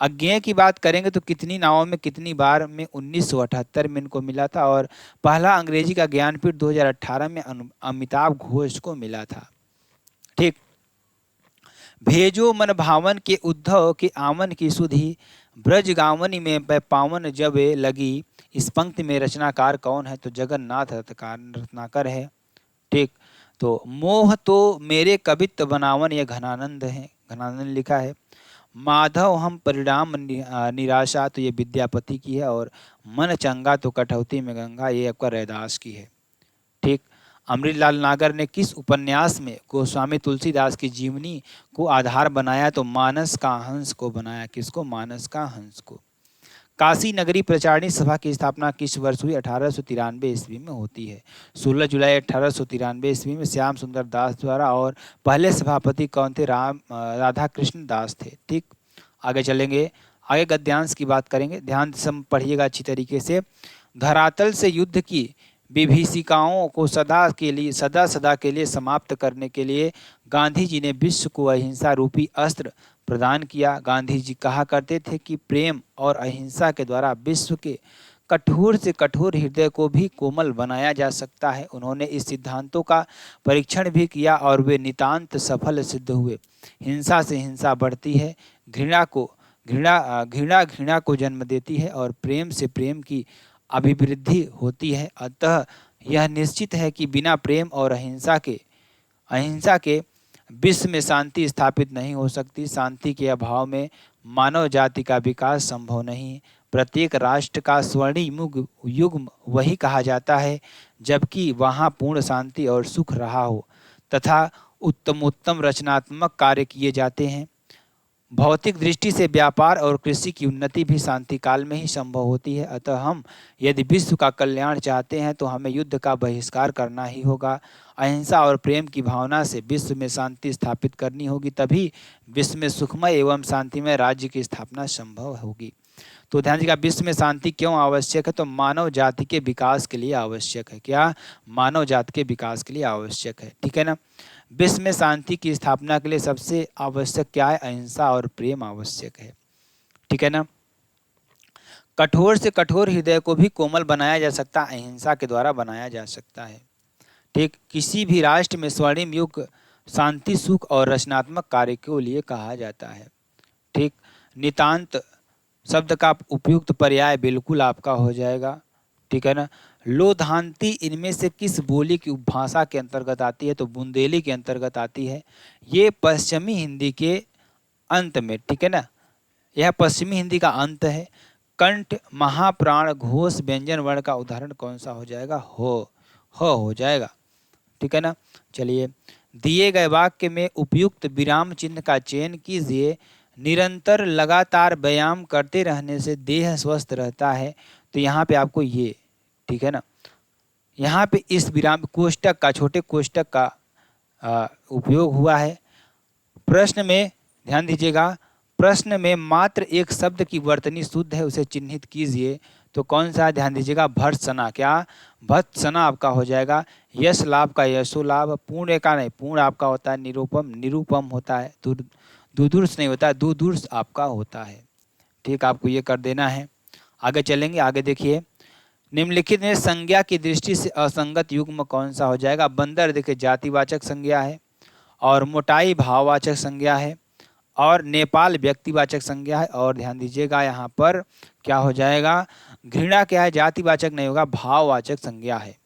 अज्ञेय की बात करेंगे तो कितनी नावों में कितनी बार में 1978 में इनको मिला था, और पहला अंग्रेजी का ज्ञानपीठ 2018 में अमिताभ घोष को मिला था। ठीक, भेजो मन भावन के उद्धव के आवन की सुधि, ब्रज गावनी में पावन जब लगी। इस पंक्ति में रचनाकार कौन है? तो जगन्नाथ रत्नाकर है। ठीक, तो मोह तो मेरे कवित्व बनावन, ये घनानंद है, घनानंद लिखा है। माधव हम परिणाम निराशा, तो ये विद्यापति की है। और मन चंगा तो कटौती में गंगा, ये आपका रैदास की है। ठीक, अमृतलाल नागर ने किस उपन्यास में गोस्वामी तुलसीदास की जीवनी को आधार बनाया? तो मानस का हंस को बनाया। किसको? मानस का हंस को। काशी नगरी प्रचारणी सभा की स्थापना किस वर्ष हुई? 1893 ईस्वी में होती है। 16 जुलाई 1893 ईस्वी में श्याम सुंदर दास द्वारा। और पहले सभापति कौन थे? राधा कृष्ण दास थे। ठीक, आगे चलेंगे, आगे गद्यांश की बात करेंगे, ध्यान से पढ़िएगा अच्छी तरीके से। धरातल से युद्ध की विभीषिकाओं को सदा सदा के लिए समाप्त करने के लिए गांधी जी ने विश्व को अहिंसा रूपी अस्त्र प्रदान किया। गांधी जी कहा करते थे कि प्रेम और अहिंसा के द्वारा विश्व के कठोर से कठोर हृदय को भी कोमल बनाया जा सकता है। उन्होंने इस सिद्धांतों का परीक्षण भी किया और वे नितांत सफल सिद्ध हुए। हिंसा से हिंसा बढ़ती है, घृणा को जन्म देती है, और प्रेम से प्रेम की अभिवृद्धि होती है। अतः यह निश्चित है कि बिना प्रेम और अहिंसा के विश्व में शांति स्थापित नहीं हो सकती। शांति के अभाव में मानव जाति का विकास संभव नहीं। प्रत्येक राष्ट्र का स्वर्णिम युग वही कहा जाता है जबकि वहाँ पूर्ण शांति और सुख रहा हो तथा उत्तमोत्तम रचनात्मक कार्य किए जाते हैं। भौतिक दृष्टि से व्यापार और कृषि की उन्नति भी शांति काल में ही संभव होती है। अतः हम यदि विश्व का कल्याण चाहते हैं तो हमें युद्ध का बहिष्कार करना ही होगा। अहिंसा और प्रेम की भावना से विश्व में शांति स्थापित करनी होगी, तभी विश्व में सुखमय एवं शांतिमय राज्य की स्थापना संभव होगी। तो ध्यान दीजिएगा, विश्व में शांति क्यों आवश्यक है? तो मानव जाति के विकास के लिए आवश्यक है। क्या? मानव जाति के विकास के लिए आवश्यक है। ठीक है ना। विश्व में शांति की स्थापना के लिए सबसे आवश्यक क्या है? अहिंसा और प्रेम आवश्यक है। ठीक है ना। कठोर से कठोर हृदय को भी कोमल बनाया जा सकता है, अहिंसा के द्वारा बनाया जा सकता है। ठीक, किसी भी राष्ट्र में स्वर्णिम युग शांति, सुख और रचनात्मक कार्य के लिए कहा जाता है। ठीक, नितांत शब्द का उपयुक्त पर्याय बिल्कुल आपका हो जाएगा। ठीक है ना। लोधांती इनमें से किस बोली की उपभाषा के अंतर्गत आती है? तो बुंदेली के अंतर्गत आती है। ये पश्चिमी हिंदी के अंत में, ठीक है ना, यह पश्चिमी हिंदी का अंत है। कंठ, महाप्राण, घोष, व्यंजन वर्ण का उदाहरण कौन सा हो जाएगा? हो जाएगा। ठीक है ना। चलिए, दिए गए वाक्य में उपयुक्त विराम चिन्ह का चयन कीजिए। निरंतर लगातार व्यायाम करते रहने से देह स्वस्थ रहता है। तो यहाँ पे आपको ये, ठीक है ना, यहाँ पे इस विराम कोष्टक का, छोटे कोष्टक का उपयोग हुआ है। प्रश्न में ध्यान दीजिएगा, प्रश्न में मात्र एक शब्द की वर्तनी शुद्ध है, उसे चिन्हित कीजिए। तो कौन सा? ध्यान दीजिएगा, भर्त्सना। क्या? भत्सना आपका हो जाएगा। यश लाभ का यशो लाभ, पूर्ण का नहीं, पूर्ण आपका होता है निरूपम होता है, दुदुर्ष नहीं होता है, दुदुर्ष आपका होता है। ठीक, आपको ये कर देना है। आगे चलेंगे, आगे देखिए, निम्नलिखित में संज्ञा की दृष्टि से असंगत युग्म कौन सा हो जाएगा? बंदर देखिए जातिवाचक संज्ञा है, और मोटाई भाववाचक संज्ञा है, और नेपाल व्यक्तिवाचक संज्ञा है। और ध्यान दीजिएगा यहाँ पर क्या हो जाएगा? घृणा क्या है? जातिवाचक नहीं होगा, भाववाचक संज्ञा है।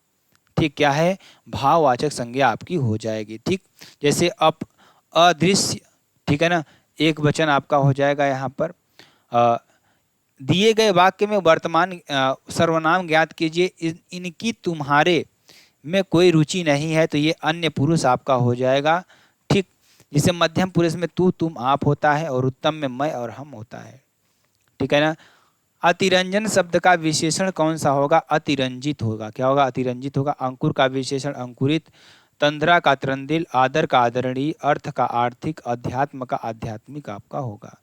ठीक, क्या है? भाववाचक संज्ञा आपकी हो जाएगी। ठीक, जैसे अदृश्य, ठीक है ना, एक वचन आपका हो जाएगा यहाँ पर। दिए गए वाक्य में वर्तमान सर्वनाम ज्ञात कीजिए। इनकी तुम्हारे में कोई रुचि नहीं है, तो ये अन्य पुरुष आपका हो जाएगा। ठीक, जिसे मध्यम पुरुष में तू, तुम, आप होता है, और उत्तम में मैं और हम होता है। ठीक है ना। अतिरंजन शब्द का विशेषण कौन सा होगा? अतिरंजित होगा। क्या होगा? अतिरंजित होगा। अंकुर का विशेषण अंकुरित, तंद्रा का त्रंदिल, आदर का आदरणीय, अर्थ का आर्थिक, अध्यात्म का आध्यात्मिक आपका होगा।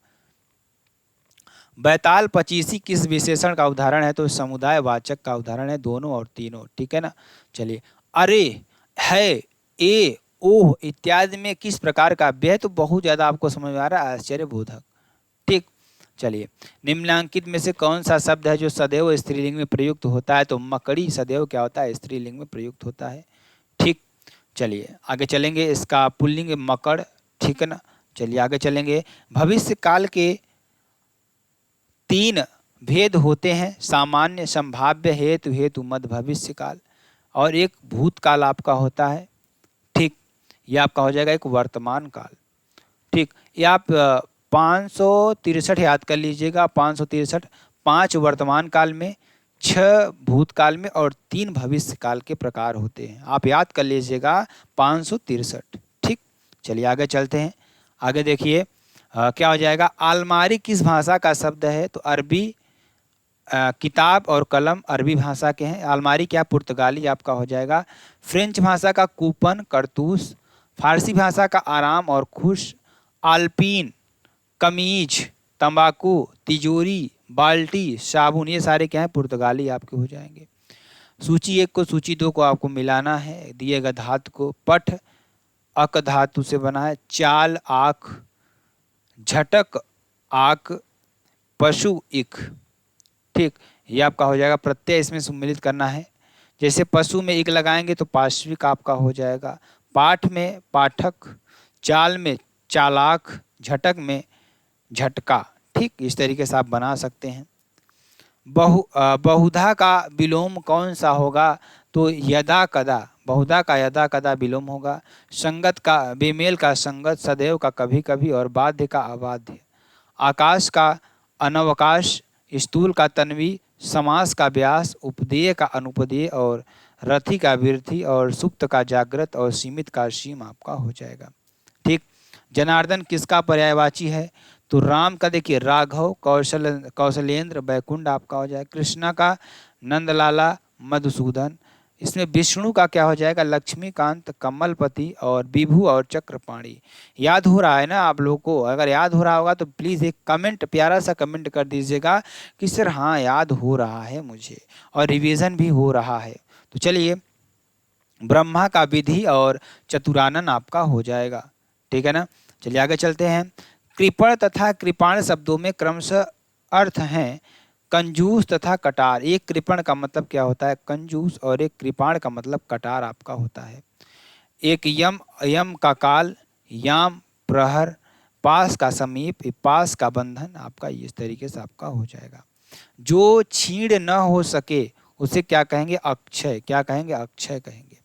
बैताल पचीसी किस विशेषण का उदाहरण है? तो समुदायवाचक का उदाहरण है, दोनों और तीनों, ठीक है ना। चलिए, अरे, है, ए, ओह इत्यादि में किस प्रकार का अव्यय है? तो बहुत ज्यादा आपको समझ में आ रहा है, आश्चर्यबोधक, ठीक। चलिए, निम्नलिखित में से कौन सा शब्द है जो सदैव स्त्रीलिंग में प्रयुक्त होता है? तो मकड़ी सदैव क्या होता है? स्त्रीलिंग में प्रयुक्त होता है, ठीक। चलिए आगे चलेंगे, इसका पुल्लिंग मकड़, ठीक है ना। चलिए आगे चलेंगे, भविष्य काल के 3 भेद होते हैं, सामान्य, संभाव्य, हेतु, हेतु मद, भविष्य काल, और एक भूतकाल आपका होता है, ठीक। ये आपका हो जाएगा एक वर्तमान काल, ठीक। ये आप 563 याद कर लीजिएगा, 563, 5 वर्तमान काल में, 6 भूतकाल में और 3 भविष्य काल के प्रकार होते हैं, आप याद कर लीजिएगा 563, ठीक। चलिए आगे चलते हैं, आगे देखिए क्या हो जाएगा, अलमारी किस भाषा का शब्द है? तो अरबी, किताब और कलम अरबी भाषा के हैं, अलमारी क्या पुर्तगाली आपका हो जाएगा, फ्रेंच भाषा का कूपन कारतूस, फारसी भाषा का आराम और खुश, आल्पीन कमीज, तंबाकू, तिजोरी, बाल्टी, साबुन, ये सारे क्या हैं? पुर्तगाली आपके हो जाएंगे। सूची 1 को सूची 2 को आपको मिलाना है, दिए गए धातु को, पठ अक धातु से बना है, चाल आख, झटक आक, पशु इक, ठीक। ये आपका हो जाएगा, प्रत्यय इसमें सम्मिलित करना है, जैसे पशु में इक लगाएंगे तो पार्श्विक आपका हो जाएगा, पाठ में पाठक, चाल में चालाक, झटक में झटका, ठीक। इस तरीके से आप बना सकते हैं। बहुधा का विलोम कौन सा होगा? तो यदा कदा, बहुधा का यदा कदा विलोम होगा, संगत का बेमेल का संगत, सदैव का कभी कभी, और बाध्य का अबाध्य, आकाश का अनवकाश, स्थूल का तन्वी, समास का व्यास, उपदेय का अनुपदेय, और रथी का विरथी, और सुप्त का जागृत, और सीमित का सीम आपका हो जाएगा, ठीक। जनार्दन किसका पर्यायवाची है? तो राम का देखिए राघव, कौशलेंद्र, बैकुंठ आपका हो जाएगा, कृष्णा का नंदलाला, मधुसूदन, इसमें विष्णु का क्या हो जाएगा? लक्ष्मीकांत, कमलपति, और विभु और चक्रपाणी। याद हो रहा है ना आप लोगों को? अगर याद हो रहा होगा तो प्लीज़ एक कमेंट, प्यारा सा कमेंट कर दीजिएगा कि सर हाँ याद हो रहा है मुझे, और रिवीजन भी हो रहा है। तो चलिए, ब्रह्मा का विधि और चतुरानन आपका हो जाएगा, ठीक है ना। चलिए आगे चलते हैं, कृपण तथा कृपाण शब्दों में क्रमशः अर्थ हैं कंजूस तथा कटार। एक कृपण का मतलब क्या होता है? कंजूस, और एक कृपाण का मतलब कटार आपका होता है। एक यम, यम का काल, याम प्रहर, पास का समीप, पास का बंधन आपका, इस तरीके से आपका हो जाएगा। जो छीण न हो सके उसे क्या कहेंगे? अक्षय, क्या कहेंगे? अक्षय कहेंगे,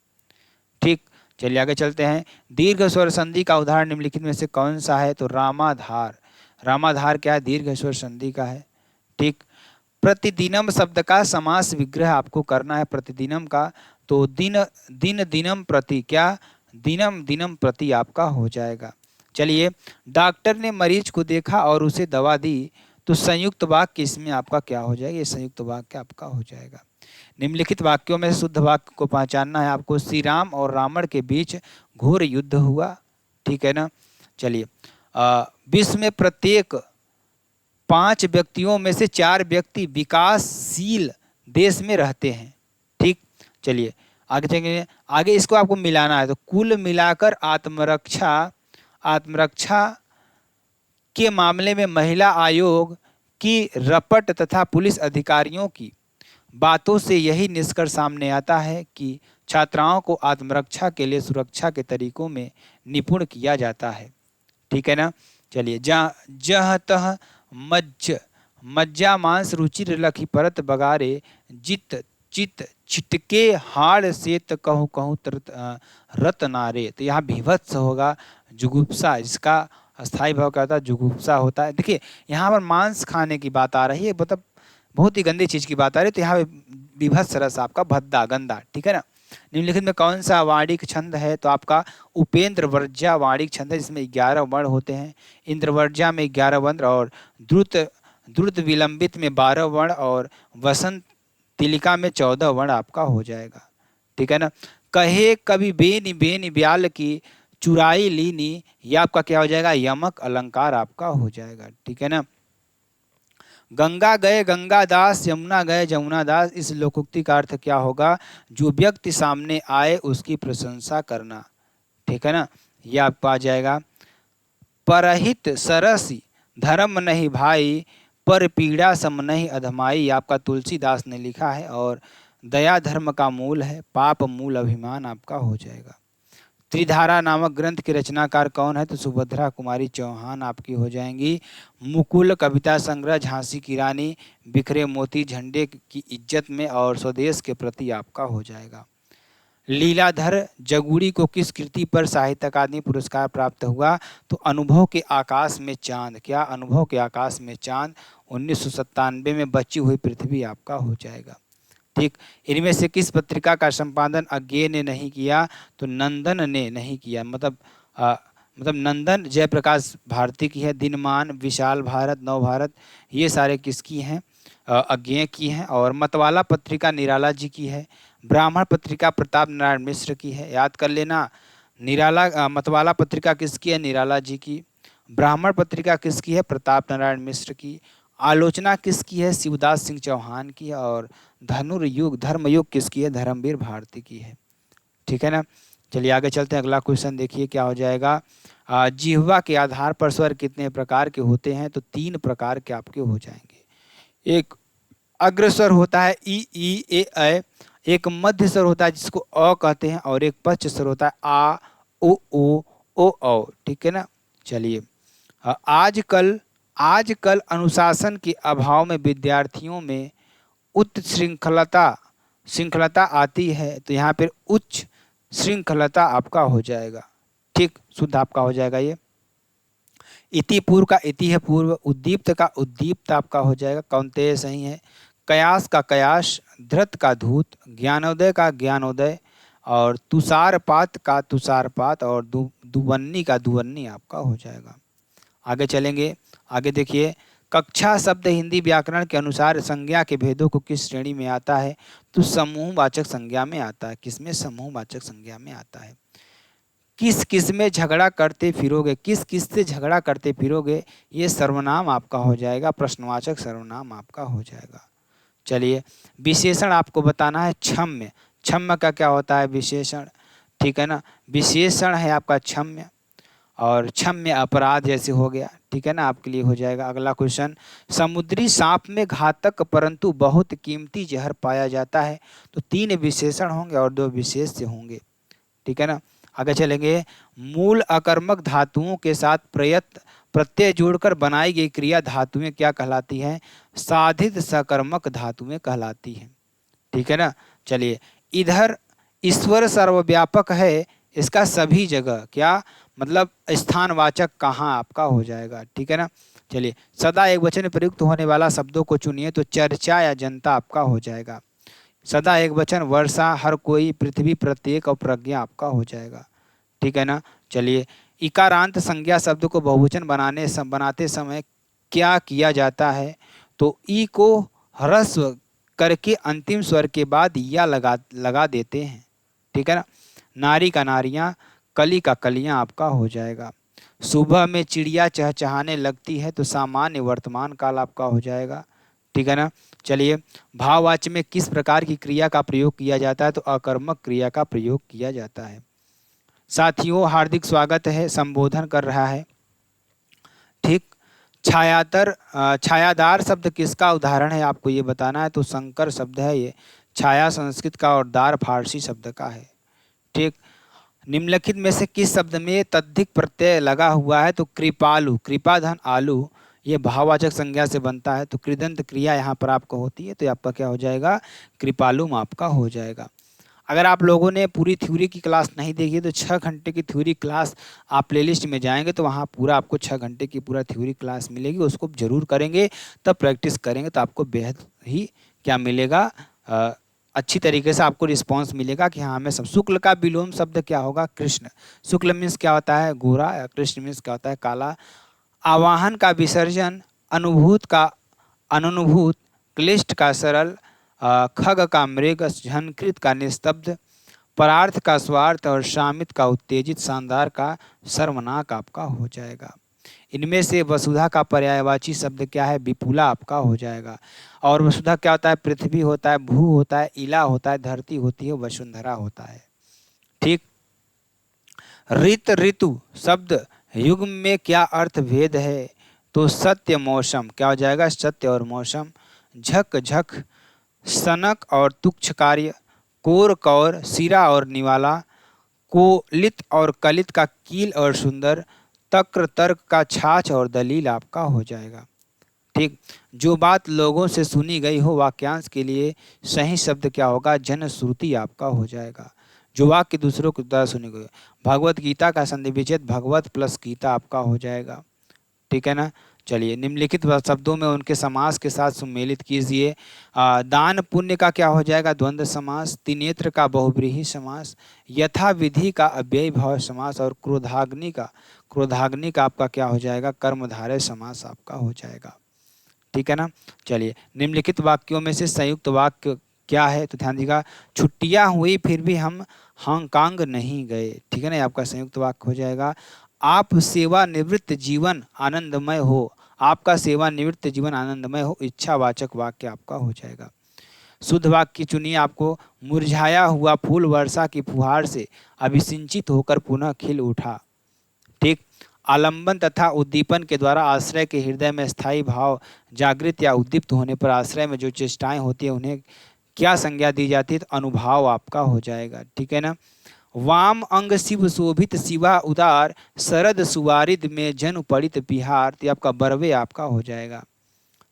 ठीक। चलिए आगे चलते हैं, दीर्घ स्वर संधि का उदाहरण निम्नलिखित में से कौन सा है? तो रामाधार, रामाधार क्या है? दीर्घ स्वर संधि का है, ठीक। प्रतिदिनम शब्द का समास विग्रह आपको करना है, प्रतिदिनम का, तो दिन, दिन दिनम प्रति, क्या? दिनम दिनम प्रति आपका हो जाएगा। चलिए, डॉक्टर ने मरीज को देखा और उसे दवा दी, तो संयुक्त वाक्य इसमें आपका क्या हो जाएगा? ये संयुक्त वाक्य आपका हो जाएगा। निम्नलिखित वाक्यों में शुद्ध वाक्य को पहचानना है आपको, श्री राम और रावण के बीच घोर युद्ध हुआ, ठीक है ना। चलिए, विश्व में प्रत्येक 5 व्यक्तियों में से 4 व्यक्ति विकासशील देश में रहते हैं, ठीक। चलिए आगे चलेंगे, आगे इसको आपको मिलाना है, तो कुल मिलाकर आत्मरक्षा, आत्मरक्षा के मामले में महिला आयोग की रपट तथा पुलिस अधिकारियों की बातों से यही निष्कर्ष सामने आता है कि छात्राओं को आत्मरक्षा के लिए सुरक्षा के तरीकों में निपुण किया जाता है, ठीक है ना। चलिए, जह तह मज्ज, मज्जा मांस रुचिर लखी परत बगारे, जित चित छिटके हाड़ से कहूँ कहूँ रत नारे। तो यहाँ विभत्स होगा, जुगुप्सा, इसका अस्थाई भाव क्या होता है? जुगुप्सा होता है। देखिए यहाँ पर मांस खाने की बात आ रही है, मतलब बहुत ही गंदी चीज की बात आ रही है, तो यहाँ विभत्स रस आपका भद्दा, गंदा, ठीक है ना। निम्नलिखित में कौन सा वाणिक छंद है? तो आपका उपेंद्र वर्ज्या वाणिक छंद है, जिसमें 11 वर्ण होते हैं। इंद्रवर्ज्या में 11 वर्ण, और द्रुत द्रुत विलंबित में 12 वर्ण, और वसंत तिलिका में 14 वर्ण आपका हो जाएगा, ठीक है ना। कहे कभी बेनी बेनी ब्याल की चुराई लीनी, यह आपका क्या हो जाएगा? यमक अलंकार आपका हो जाएगा, ठीक है ना। गंगा गए गंगादास, यमुना गए जमुना दास। इस लोकोक्ति का अर्थ क्या होगा? जो व्यक्ति सामने आए उसकी प्रशंसा करना, ठीक है ना। यह आपको आ जाएगा। परहित सरसी धर्म नहीं भाई, पर पीड़ा सम नहीं अधमाई। आपका तुलसीदास ने लिखा है और दया धर्म का मूल है, पाप मूल अभिमान आपका हो जाएगा। त्रिधारा नामक ग्रंथ के रचनाकार कौन है? तो सुभद्रा कुमारी चौहान आपकी हो जाएंगी। मुकुल कविता संग्रह, झांसी की रानी, बिखरे मोती, झंडे की इज्जत में और स्वदेश के प्रति आपका हो जाएगा। लीलाधर जगूड़ी को किस कृति पर साहित्य अकादमी पुरस्कार प्राप्त हुआ? तो अनुभव के आकाश में चांद। क्या? अनुभव के आकाश में चांद, 1997 में बची हुई पृथ्वी आपका हो जाएगा। ठीक, इनमें से किस पत्रिका का संपादन अज्ञेय ने नहीं किया? तो नंदन ने नहीं किया। मतलब नंदन जयप्रकाश भारती की है। दिनमान, विशाल भारत, नव भारत, ये सारे किसकी हैं? अज्ञेय की हैं। और मतवाला पत्रिका निराला जी की है। ब्राह्मण पत्रिका प्रताप नारायण मिश्र की है, याद कर लेना। मतवाला पत्रिका किसकी है? निराला जी की। ब्राह्मण पत्रिका किसकी है? प्रताप नारायण मिश्र की। आलोचना किसकी है? शिवदास सिंह चौहान की है। और धनुर्युग धर्मयुग किसकी है? धर्मवीर भारती की है, ठीक है ना। चलिए आगे चलते हैं। अगला क्वेश्चन देखिए क्या हो जाएगा। जिह्वा के आधार पर स्वर कितने प्रकार के होते हैं? तो 3 प्रकार के आपके हो जाएंगे। एक अग्रस्वर होता है ई ए ऐ, एक मध्य स्वर होता है जिसको अ कहते हैं, और एक पश्च स्वर होता है आ ओ औ, ठीक है ना। चलिए आजकल अनुशासन के अभाव में विद्यार्थियों में उच्च श्रृंखलता आती है, तो यहाँ पर उच्च श्रृंखलता आपका हो जाएगा। ठीक, शुद्ध आपका हो जाएगा ये। इति पूर्व का इति है पूर्व, उद्दीप्त का उद्दीप्त आपका हो जाएगा, कौन्तेय सही है। कयास का कयास, धृत का धूत, ज्ञानोदय का ज्ञानोदय, और तुषारपात का तुषारपात, और दुवन्नी का दुवन्नी आपका हो जाएगा। आगे चलेंगे। आगे देखिए, कक्षा शब्द हिंदी व्याकरण के अनुसार संज्ञा के भेदों को किस श्रेणी में आता है? तो समूहवाचक संज्ञा में आता है। किसमें? समूहवाचक संज्ञा में आता है। किस किस में झगड़ा करते फिरोगे? किस किस से झगड़ा करते फिरोगे? ये सर्वनाम आपका हो जाएगा, प्रश्नवाचक सर्वनाम आपका हो जाएगा। चलिए, विशेषण आपको बताना है क्षम्य। क्षम्य का क्या होता है? विशेषण, ठीक है ना। विशेषण है आपका क्षम्य, और क्षम्य अपराध जैसे हो गया, ठीक है ना, आपके लिए हो जाएगा। अगला क्वेश्चन, समुद्री सांप में घातक परंतु बहुत कीमती जहर पाया जाता है। तो 3 विशेषण होंगे और 2 विशेष्य होंगे, ठीक है ना। आगे चलेंगे। मूल अकर्मक धातुओं के साथ प्रत्यय जोड़कर बनाई गई क्रिया धातुएं क्या कहलाती हैं? साधित सकर्मक धातुएं कहलाती हैं, ठीक है ना। चलिए, इधर ईश्वर सर्वव्यापक है, इसका सभी जगह क्या मतलब स्थानवाचक कहाँ आपका हो जाएगा, ठीक है ना। चलिए, सदा एक वचन में प्रयुक्त होने वाला शब्दों को चुनिए। तो चर्चा या जनता आपका हो जाएगा। सदा एक वचन वर्षा, हर कोई, पृथ्वी, प्रत्येक और प्रज्ञा आपका हो जाएगा, ठीक है ना। चलिए, इकारांत संज्ञा शब्द को बहुवचन बनाते समय क्या किया जाता है? तो ई को ह्रस्व करके अंतिम स्वर के बाद या लगा देते हैं, ठीक है ना। नारी का नारियां, कली का कलियां आपका हो जाएगा। सुबह में चिड़िया चहचहाने लगती है, तो सामान्य वर्तमान काल आपका हो जाएगा, ठीक है ना। चलिए, भाववाच्य में किस प्रकार की क्रिया का प्रयोग किया जाता है? तो अकर्मक क्रिया का प्रयोग किया जाता है। साथियों, हार्दिक स्वागत है, संबोधन कर रहा है, ठीक। छायादार शब्द किसका उदाहरण है? आपको ये बताना है। तो संकर शब्द है ये। छाया संस्कृत का और दार फारसी शब्द का है, ठीक। निम्नलिखित में से किस शब्द में तद्धिक प्रत्यय लगा हुआ है? तो कृपालु, कृपाधन आलू, ये भाववाचक संज्ञा से बनता है। तो कृदंत क्रिया यहाँ पर आपको होती है, तो आपका क्या हो जाएगा? कृपालुम आपका हो जाएगा। अगर आप लोगों ने पूरी थ्योरी की क्लास नहीं देखी तो 6 घंटे की थ्योरी क्लास आप प्लेलिस्ट में जाएंगे तो वहाँ पूरा आपको 6 घंटे की पूरा थ्योरी क्लास मिलेगी। उसको जरूर करेंगे, तब प्रैक्टिस करेंगे तो आपको बेहद ही क्या मिलेगा, अच्छी तरीके से आपको रिस्पांस मिलेगा कि हाँ हमें सब। शुक्ल का विलोम शब्द क्या होगा? कृष्ण। शुक्ल मीन्स क्या होता है? गोरा, या कृष्ण मीन्स क्या होता है? काला। आवाहन का विसर्जन, अनुभूत का अननुभूत, क्लिष्ट का सरल, खग का मृग, झनकृत का निस्तब्ध, परार्थ का स्वार्थ, और शामित का उत्तेजित, शानदार का सर्वनाक आपका हो जाएगा। इनमें से वसुधा का पर्यायवाची शब्द क्या है? विपुला आपका हो जाएगा। और वसुधा क्या होता है? पृथ्वी होता है, भू होता है, इला होता है, धरती होती है, वसुंधरा होता है। ठीक। ऋत ऋतु शब्द युग में क्या अर्थ भेद है? तो सत्य मौसम क्या हो जाएगा? सत्य और मौसम। झक झक सनक और तुक्ष कार्य, कोर कौर, सिरा और निवाला, कोलित और कलित का कील और सुंदर, तक्र तर्क का छाछ और दलील आपका हो जाएगा। ठीक। जो बात लोगों से सुनी गई हो वाक्यांश के लिए सही शब्द क्या होगा? जनश्रुति आपका हो जाएगा। जो वाक्य दूसरों के द्वारा सुनी गई। भगवत गीता का संधि विच्छेद भगवत प्लस गीता आपका हो जाएगा। ठीक है ना। चलिए निम्नलिखित शब्दों में उनके समास के साथ सम्मिलित कीजिए। दान पुण्य का क्या हो जाएगा? द्वंद्व समास। त्रिनेत्र का बहुव्रीहि समास। यथा विधि का अव्ययी भाव समास। और क्रोधाग्नि का आपका क्या हो जाएगा? कर्मधारय समास आपका हो जाएगा। ठीक है ना। चलिए निम्नलिखित वाक्यों में से संयुक्त वाक्य क्या है? तो ध्यान दीजिएगा। छुट्टियां हुई फिर भी हम हांगकांग नहीं गए। ठीक है ना, आपका संयुक्त वाक्य हो जाएगा। आप सेवानिवृत्त जीवन आनंदमय हो। आपका सेवानिवृत्त जीवन आनंदमय हो इच्छावाचक वाक्य आपका हो जाएगा। शुद्ध वाक्य चुनिए आपको। मुरझाया हुआ फूल वर्षा की फुहार से अभिसिंचित होकर पुनः खिल उठा। ठीक। आलंबन तथा उद्दीपन के द्वारा आश्रय के हृदय में स्थायी भाव जागृत या उद्दीप्त होने पर आश्रय में जो चेष्टाएं होती है उन्हें क्या संज्ञा दी जाती है? तो अनुभाव आपका हो जाएगा। ठीक है ना। वाम अंग शिव शोभित शिवा उदार, शरद सुवारिद में जन पड़ित बिहार, तो आपका बरवे आपका हो जाएगा।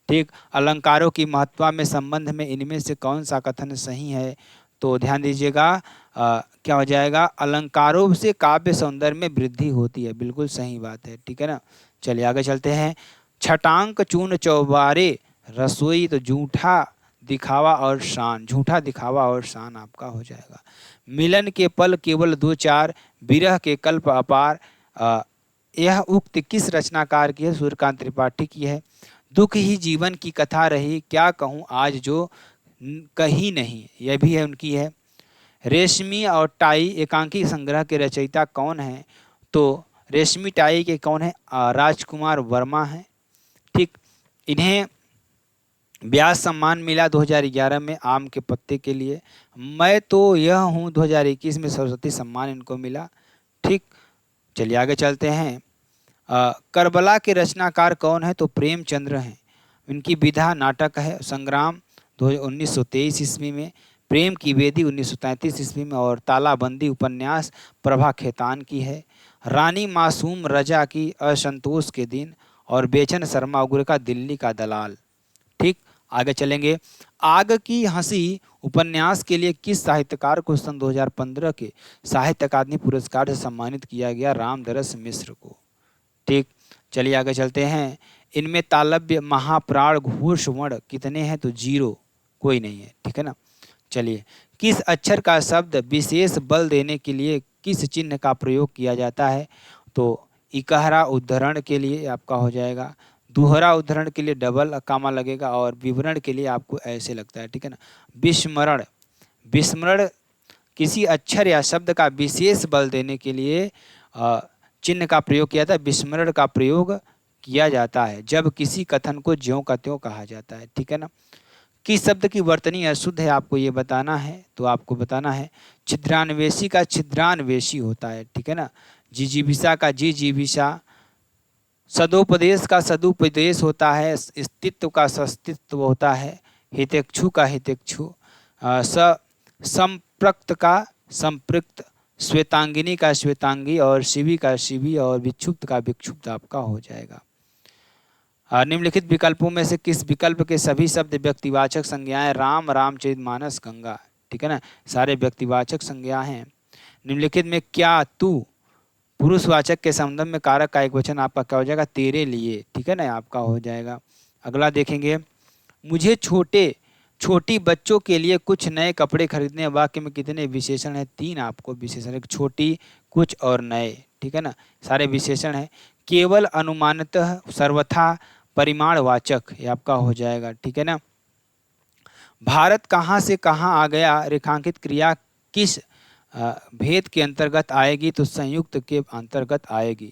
ठीक। अलंकारों की महत्ता में संबंध में इनमें से कौन सा कथन सही है? तो ध्यान दीजिएगा। क्या हो जाएगा? अलंकारों से काव्य सौंदर्य में वृद्धि होती है। बिल्कुल सही बात है। ठीक है ना। चलिए आगे चलते हैं। छटांक चूर्ण चौबारे रसोई, तो झूठा दिखावा और शान, झूठा दिखावा और शान आपका हो जाएगा। मिलन के पल केवल दो चार, विरह के कल्प अपार, यह उक्त किस रचनाकार की है? सूर्यकांत त्रिपाठी की है। दुख ही जीवन की कथा रही, क्या कहूँ आज जो कहीं नहीं, यह भी है उनकी है। रेशमी और टाई एकांकी संग्रह के रचयिता कौन है? तो रेशमी टाई के कौन है? राजकुमार वर्मा है। ठीक। इन्हें व्यास सम्मान मिला 2011 में आम के पत्ते के लिए। मैं तो यह हूँ 2021 में सरस्वती सम्मान इनको मिला। ठीक। चलिए आगे चलते हैं। करबला के रचनाकार कौन है? तो प्रेमचंद्र हैं। इनकी विधा नाटक है संग्राम 1923 ईस्वी में, प्रेम की वेदी 1933 ईस्वी में, और तालाबंदी उपन्यास प्रभा खेतान की है। रानी मासूम रजा की असंतोष के दिन, और बेचन शर्मा उग्र का दिल्ली का दलाल। ठीक। आगे चलेंगे। आग की हंसी उपन्यास के लिए किस साहित्यकार को सन 2015 के साहित्य अकादमी पुरस्कार से सम्मानित किया गया? रामदरस मिश्र को। ठीक। चलिए आगे चलते हैं। इनमें तालव्य महाप्राण घोष वर्ण कितने हैं? तो 0, कोई नहीं है। ठीक है ना। चलिए किस अक्षर का शब्द विशेष बल देने के लिए किस चिन्ह का प्रयोग किया जाता है? तो इकहरा उद्धरण के लिए आपका हो जाएगा, दोहरा उद्धरण के लिए डबल कामा लगेगा, और विवरण के लिए आपको ऐसे लगता है। ठीक है ना। विस्मरण, विस्मरण किसी अक्षर या शब्द का विशेष बल देने के लिए चिन्ह का प्रयोग किया जाता है। विस्मरण का प्रयोग किया जाता है जब किसी कथन को ज्यों का त्यों कहा जाता है। ठीक है ना। किस शब्द की वर्तनी अशुद्ध है आपको ये बताना है। तो आपको बताना है छिद्रान्वेषी का छिद्रान्वेषी होता है। ठीक है ना। जिजीविषा का जिजीविषा, सदोपदेश का सदुपदेश होता है, अस्तित्व का सस्तित्व होता है, हितेक्षु का हितेक्षु, संप्रक्त का संपृक्त, श्वेतांगिनी का श्वेतांगी, और शिवी का शिवी, और विक्षुब्ध का विक्षुब्ध आपका हो जाएगा। निम्नलिखित विकल्पों में से किस विकल्प के सभी शब्द व्यक्तिवाचक संज्ञाएं? राम, रामचरितमानस, गंगा। ठीक है ना, सारे व्यक्तिवाचक संज्ञा हैं। निम्नलिखित में क्या तू पुरुषवाचक के संबंध में कारक का एक वचन आपका क्या हो जाएगा? तेरे लिए। ठीक है ना, आपका हो जाएगा। अगला देखेंगे। मुझे छोटी बच्चों के लिए कुछ नए कपड़े खरीदने, वाक्य में कितने विशेषण हैं? 3 आपको विशेषण, एक छोटी, कुछ और नए। ठीक है ना, सारे विशेषण हैं। केवल, अनुमानतः, सर्वथा, परिमाणवाचक, ये आपका हो जाएगा। ठीक है ना। भारत कहाँ से कहाँ आ गया रेखांकित क्रिया किस भेद के अंतर्गत आएगी? तो संयुक्त के अंतर्गत आएगी।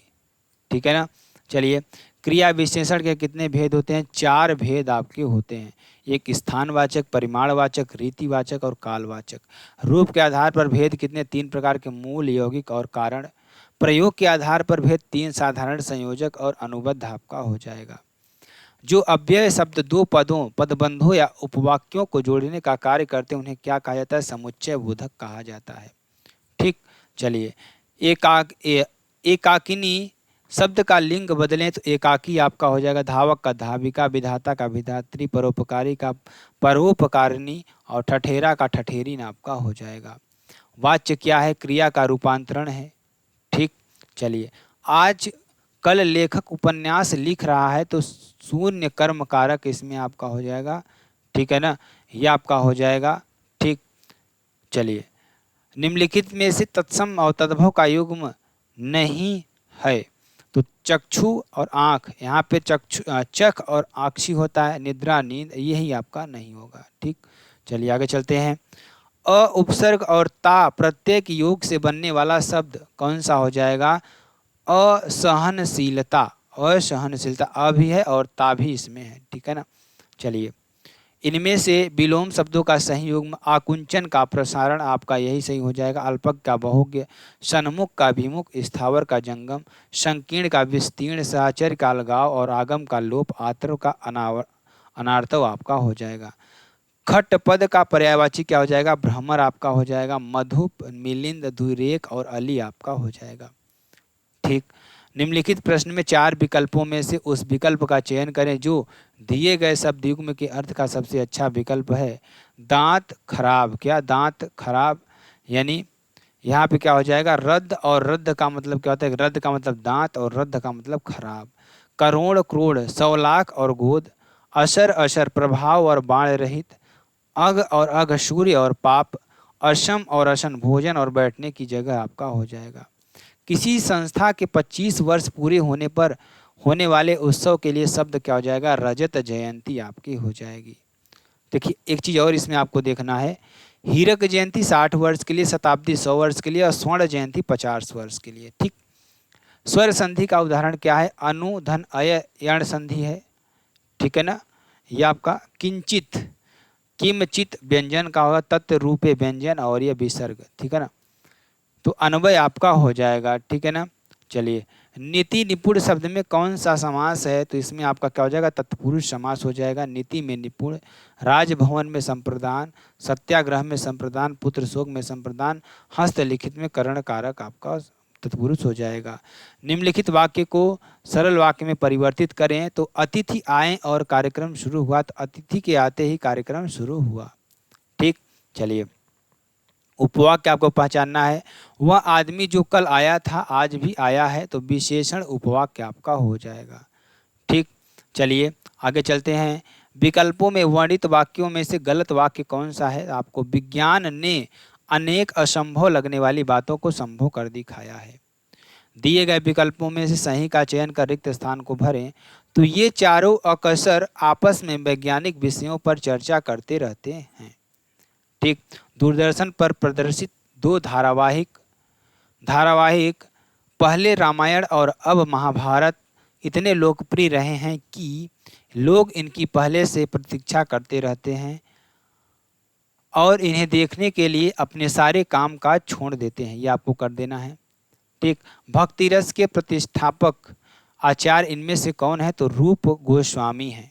ठीक है ना। चलिए, क्रिया विशेषण के कितने भेद होते हैं? 4 भेद आपके होते हैं। एक स्थानवाचक, परिमाणवाचक, रीतिवाचक और कालवाचक। रूप के आधार पर भेद कितने? 3 प्रकार के, मूल, यौगिक और कारण। प्रयोग के आधार पर भेद 3, साधारण, संयोजक और अनुबद्ध आपका हो जाएगा। जो अव्यय शब्द 2 पदों, पदबंधों या उपवाक्यों को जोड़ने का कार्य करते हैं उन्हें क्या कहा जाता है? समुच्चय बोधक कहा जाता है। ठीक, चलिए, एकाकिनी शब्द का लिंग बदलें तो एकाकी आपका हो जाएगा, धावक का धाविका, विधाता का विधात्री, परोपकारी का परोपकारिणी और ठठेरा का ठठेरी आपका हो जाएगा। वाच्य क्या है? क्रिया का रूपांतरण है। ठीक, चलिए, आज कल लेखक उपन्यास लिख रहा है तो शून्य कर्म कारक इसमें आपका हो जाएगा। ठीक है ना, यह आपका हो जाएगा। ठीक, चलिए, निम्नलिखित में से तत्सम और तद्भव का युग्म नहीं है तो चक्षु और आँख, यहाँ पे चख और आक्षी होता है, निद्रा नींद, यही आपका नहीं होगा। ठीक, चलिए आगे चलते हैं। अ उपसर्ग और ता प्रत्येक योग से बनने वाला शब्द कौन सा हो जाएगा? असहनशीलता। असहनशीलता अ भी है और ता भी इसमें है। ठीक है ना, चलिए, इनमें से विलोम शब्दों का सही युग्म आकुंचन का प्रसारण आपका यही सही हो जाएगा। अल्पक का बहुज्ञ, सन्मुख का विमुख, स्थावर का जंगम, संकीर्ण का विस्तीर्ण, सहचर्य का अलगाव और आगम का लोप, आत्र का अनार्तव आपका हो जाएगा। खट पद का पर्यायवाची क्या हो जाएगा? भ्रमर आपका हो जाएगा। मधुप, मिलिंद, द्विरेक और अली आपका हो जाएगा। ठीक, निम्नलिखित प्रश्न में 4 विकल्पों में से उस विकल्प का चयन करें जो दिए गए शब्द युग्म के अर्थ का सबसे अच्छा विकल्प है। दांत खराब, क्या दांत खराब, यानी यहाँ पे क्या हो जाएगा? रद्द, और रद्द का मतलब क्या होता है? रद्द का मतलब दांत और रद्द का मतलब खराब। करोड़ क्रोड़, 100 लाख और गोद। असर अशर, प्रभाव और बाण रहित। अग और अघ, सूर्य और पाप। असम और असन, भोजन और बैठने की जगह आपका हो जाएगा। किसी संस्था के 25 वर्ष पूरे होने पर होने वाले उत्सव के लिए शब्द क्या हो जाएगा? रजत जयंती आपकी हो जाएगी। देखिए, एक चीज़ और इसमें आपको देखना है, हीरक जयंती 60 वर्ष के लिए, शताब्दी 100 वर्ष के लिए और स्वर्ण जयंती 50 वर्ष के लिए। ठीक, स्वर संधि का उदाहरण क्या है? अनु धन अय यण संधि है। ठीक है ना, यह आपका किंचित, किमचित व्यंजन का होगा, तत्व रूपे व्यंजन और यह विसर्ग। ठीक है ना, तो अन्वय आपका हो जाएगा। ठीक है ना, चलिए, नीति निपुण शब्द में कौन सा समास है? तो इसमें आपका क्या हो जाएगा? तत्पुरुष समास हो जाएगा। नीति में निपुण, राजभवन में संप्रदान, सत्याग्रह में संप्रदान, पुत्र शोक में संप्रदान, हस्तलिखित में करण कारक आपका तत्पुरुष हो जाएगा। निम्नलिखित वाक्य को सरल वाक्य में परिवर्तित करें तो अतिथि आए और कार्यक्रम शुरू हुआ, तो अतिथि के आते ही कार्यक्रम शुरू हुआ। ठीक, चलिए, उपवाक्य आपको पहचानना है, वह आदमी जो कल आया था आज भी आया है, तो विशेषण उपवाक्य आपका हो जाएगा। ठीक, चलिए आगे चलते हैं। विकल्पों में वर्णित वाक्यों में से गलत वाक्य कौन सा है? आपको विज्ञान ने अनेक असंभव लगने वाली बातों को संभव कर दिखाया है। दिए गए विकल्पों में से सही का चयन कर रिक्त स्थान को भरें। तो ये चारों अक्सर आपस में वैज्ञानिक विषयों पर चर्चा करते रहते हैं। ठीक, दूरदर्शन पर प्रदर्शित 2 धारावाहिक पहले रामायण और अब महाभारत इतने लोकप्रिय रहे हैं कि लोग इनकी पहले से प्रतीक्षा करते रहते हैं और इन्हें देखने के लिए अपने सारे काम काज छोड़ देते हैं। ये आपको कर देना है। ठीक, भक्ति रस के प्रतिष्ठापक आचार्य इनमें से कौन है? तो रूप गोस्वामी है।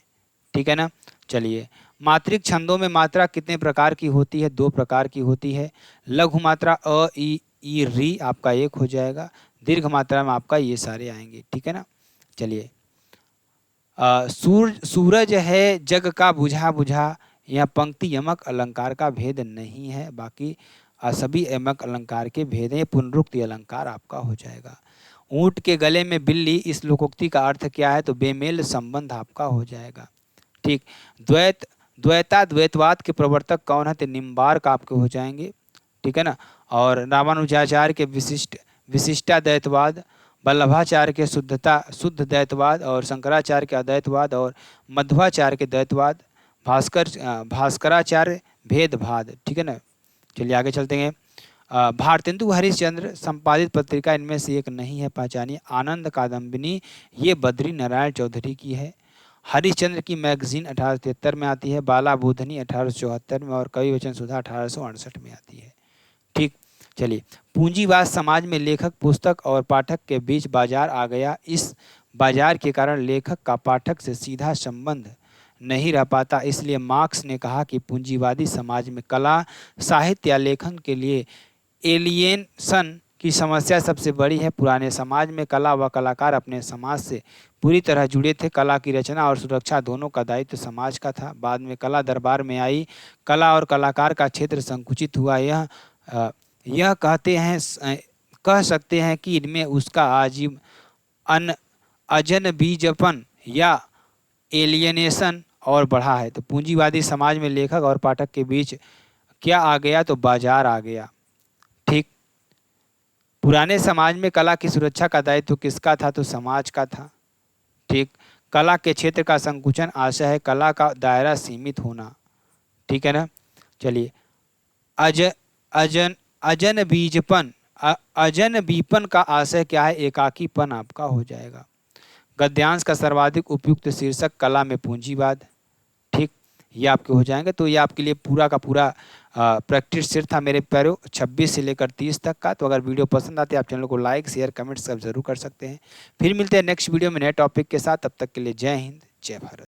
ठीक है ना, चलिए, मात्रिक छंदों में मात्रा कितने प्रकार की होती है? 2 प्रकार की होती है। लघु मात्रा अ ई री आपका 1 हो जाएगा। दीर्घ मात्रा में आपका ये सारे आएंगे। ठीक है ना, चलिए, सूरज है जग का बुझा बुझा, यह पंक्ति यमक अलंकार का भेद नहीं है, बाकी सभी यमक अलंकार के भेद हैं। पुनरुक्ति अलंकार आपका हो जाएगा। ऊंट के गले में बिल्ली, इस लोकोक्ति का अर्थ क्या है? तो बेमेल संबंध आपका हो जाएगा। ठीक, द्वैतवाद के प्रवर्तक कौन है? तो निम्बार्क आपके हो जाएंगे। ठीक है ना, और रामानुजाचार्य के विशिष्टाद्वैतवाद, वल्लभाचार्य के शुद्ध द्वैतवाद और शंकराचार्य के अद्वैतवाद और मध्वाचार्य के द्वैतवाद, भास्कराचार्य भेदभाद। ठीक है ना, चलिए आगे चलते हैं। भारतेंदु हरिश्चंद्र संपादित पत्रिका इनमें से एक नहीं है, पहचानिए। आनंद कादम्बिनी ये बद्री नारायण चौधरी की है। हरिश्चंद्र की मैगजीन 1873 में आती है, बाला बोधनी 1874 में और कवि वचन सुधा 1868 में आती है। ठीक, चलिए। पूंजीवाद समाज में लेखक, पुस्तक और पाठक के बीच बाजार आ गया। इस बाजार के कारण लेखक का पाठक से सीधा संबंध नहीं रह पाता, इसलिए मार्क्स ने कहा कि पूंजीवादी समाज में कला, साहित्य या लेखन के लिए एलियनेशन की समस्या सबसे बड़ी है। पुराने समाज में कला व कलाकार अपने समाज से पूरी तरह जुड़े थे। कला की रचना और सुरक्षा दोनों का दायित्व समाज का था। बाद में कला दरबार में आई, कला और कलाकार का क्षेत्र संकुचित हुआ। यह कह सकते हैं कि इनमें उसका आजीव अजनबीजपन या एलियनेशन और बढ़ा है। तो पूंजीवादी समाज में लेखक और पाठक के बीच क्या आ गया? तो बाजार आ गया। ठीक, पुराने समाज में कला की सुरक्षा का दायित्व किसका था? तो समाज का था। ठीक, कला के क्षेत्र का संकुचन आशय है, कला का दायरा सीमित होना। ठीक है ना। चलिए, अजनबीपन का आशय क्या है? एकाकीपन आपका हो जाएगा। गद्यांश का सर्वाधिक उपयुक्त शीर्षक कला में पूंजीवाद। ठीक, ये आपके हो जाएंगे। तो ये आपके लिए पूरा का पूरा प्रैक्टिस सेट था मेरे प्यारो, 26 से लेकर 30 तक का। तो अगर वीडियो पसंद आती है आप चैनल को लाइक, शेयर, कमेंट सब जरूर कर सकते हैं। फिर मिलते हैं नेक्स्ट वीडियो में नए टॉपिक के साथ। तब तक के लिए जय हिंद, जय भारत।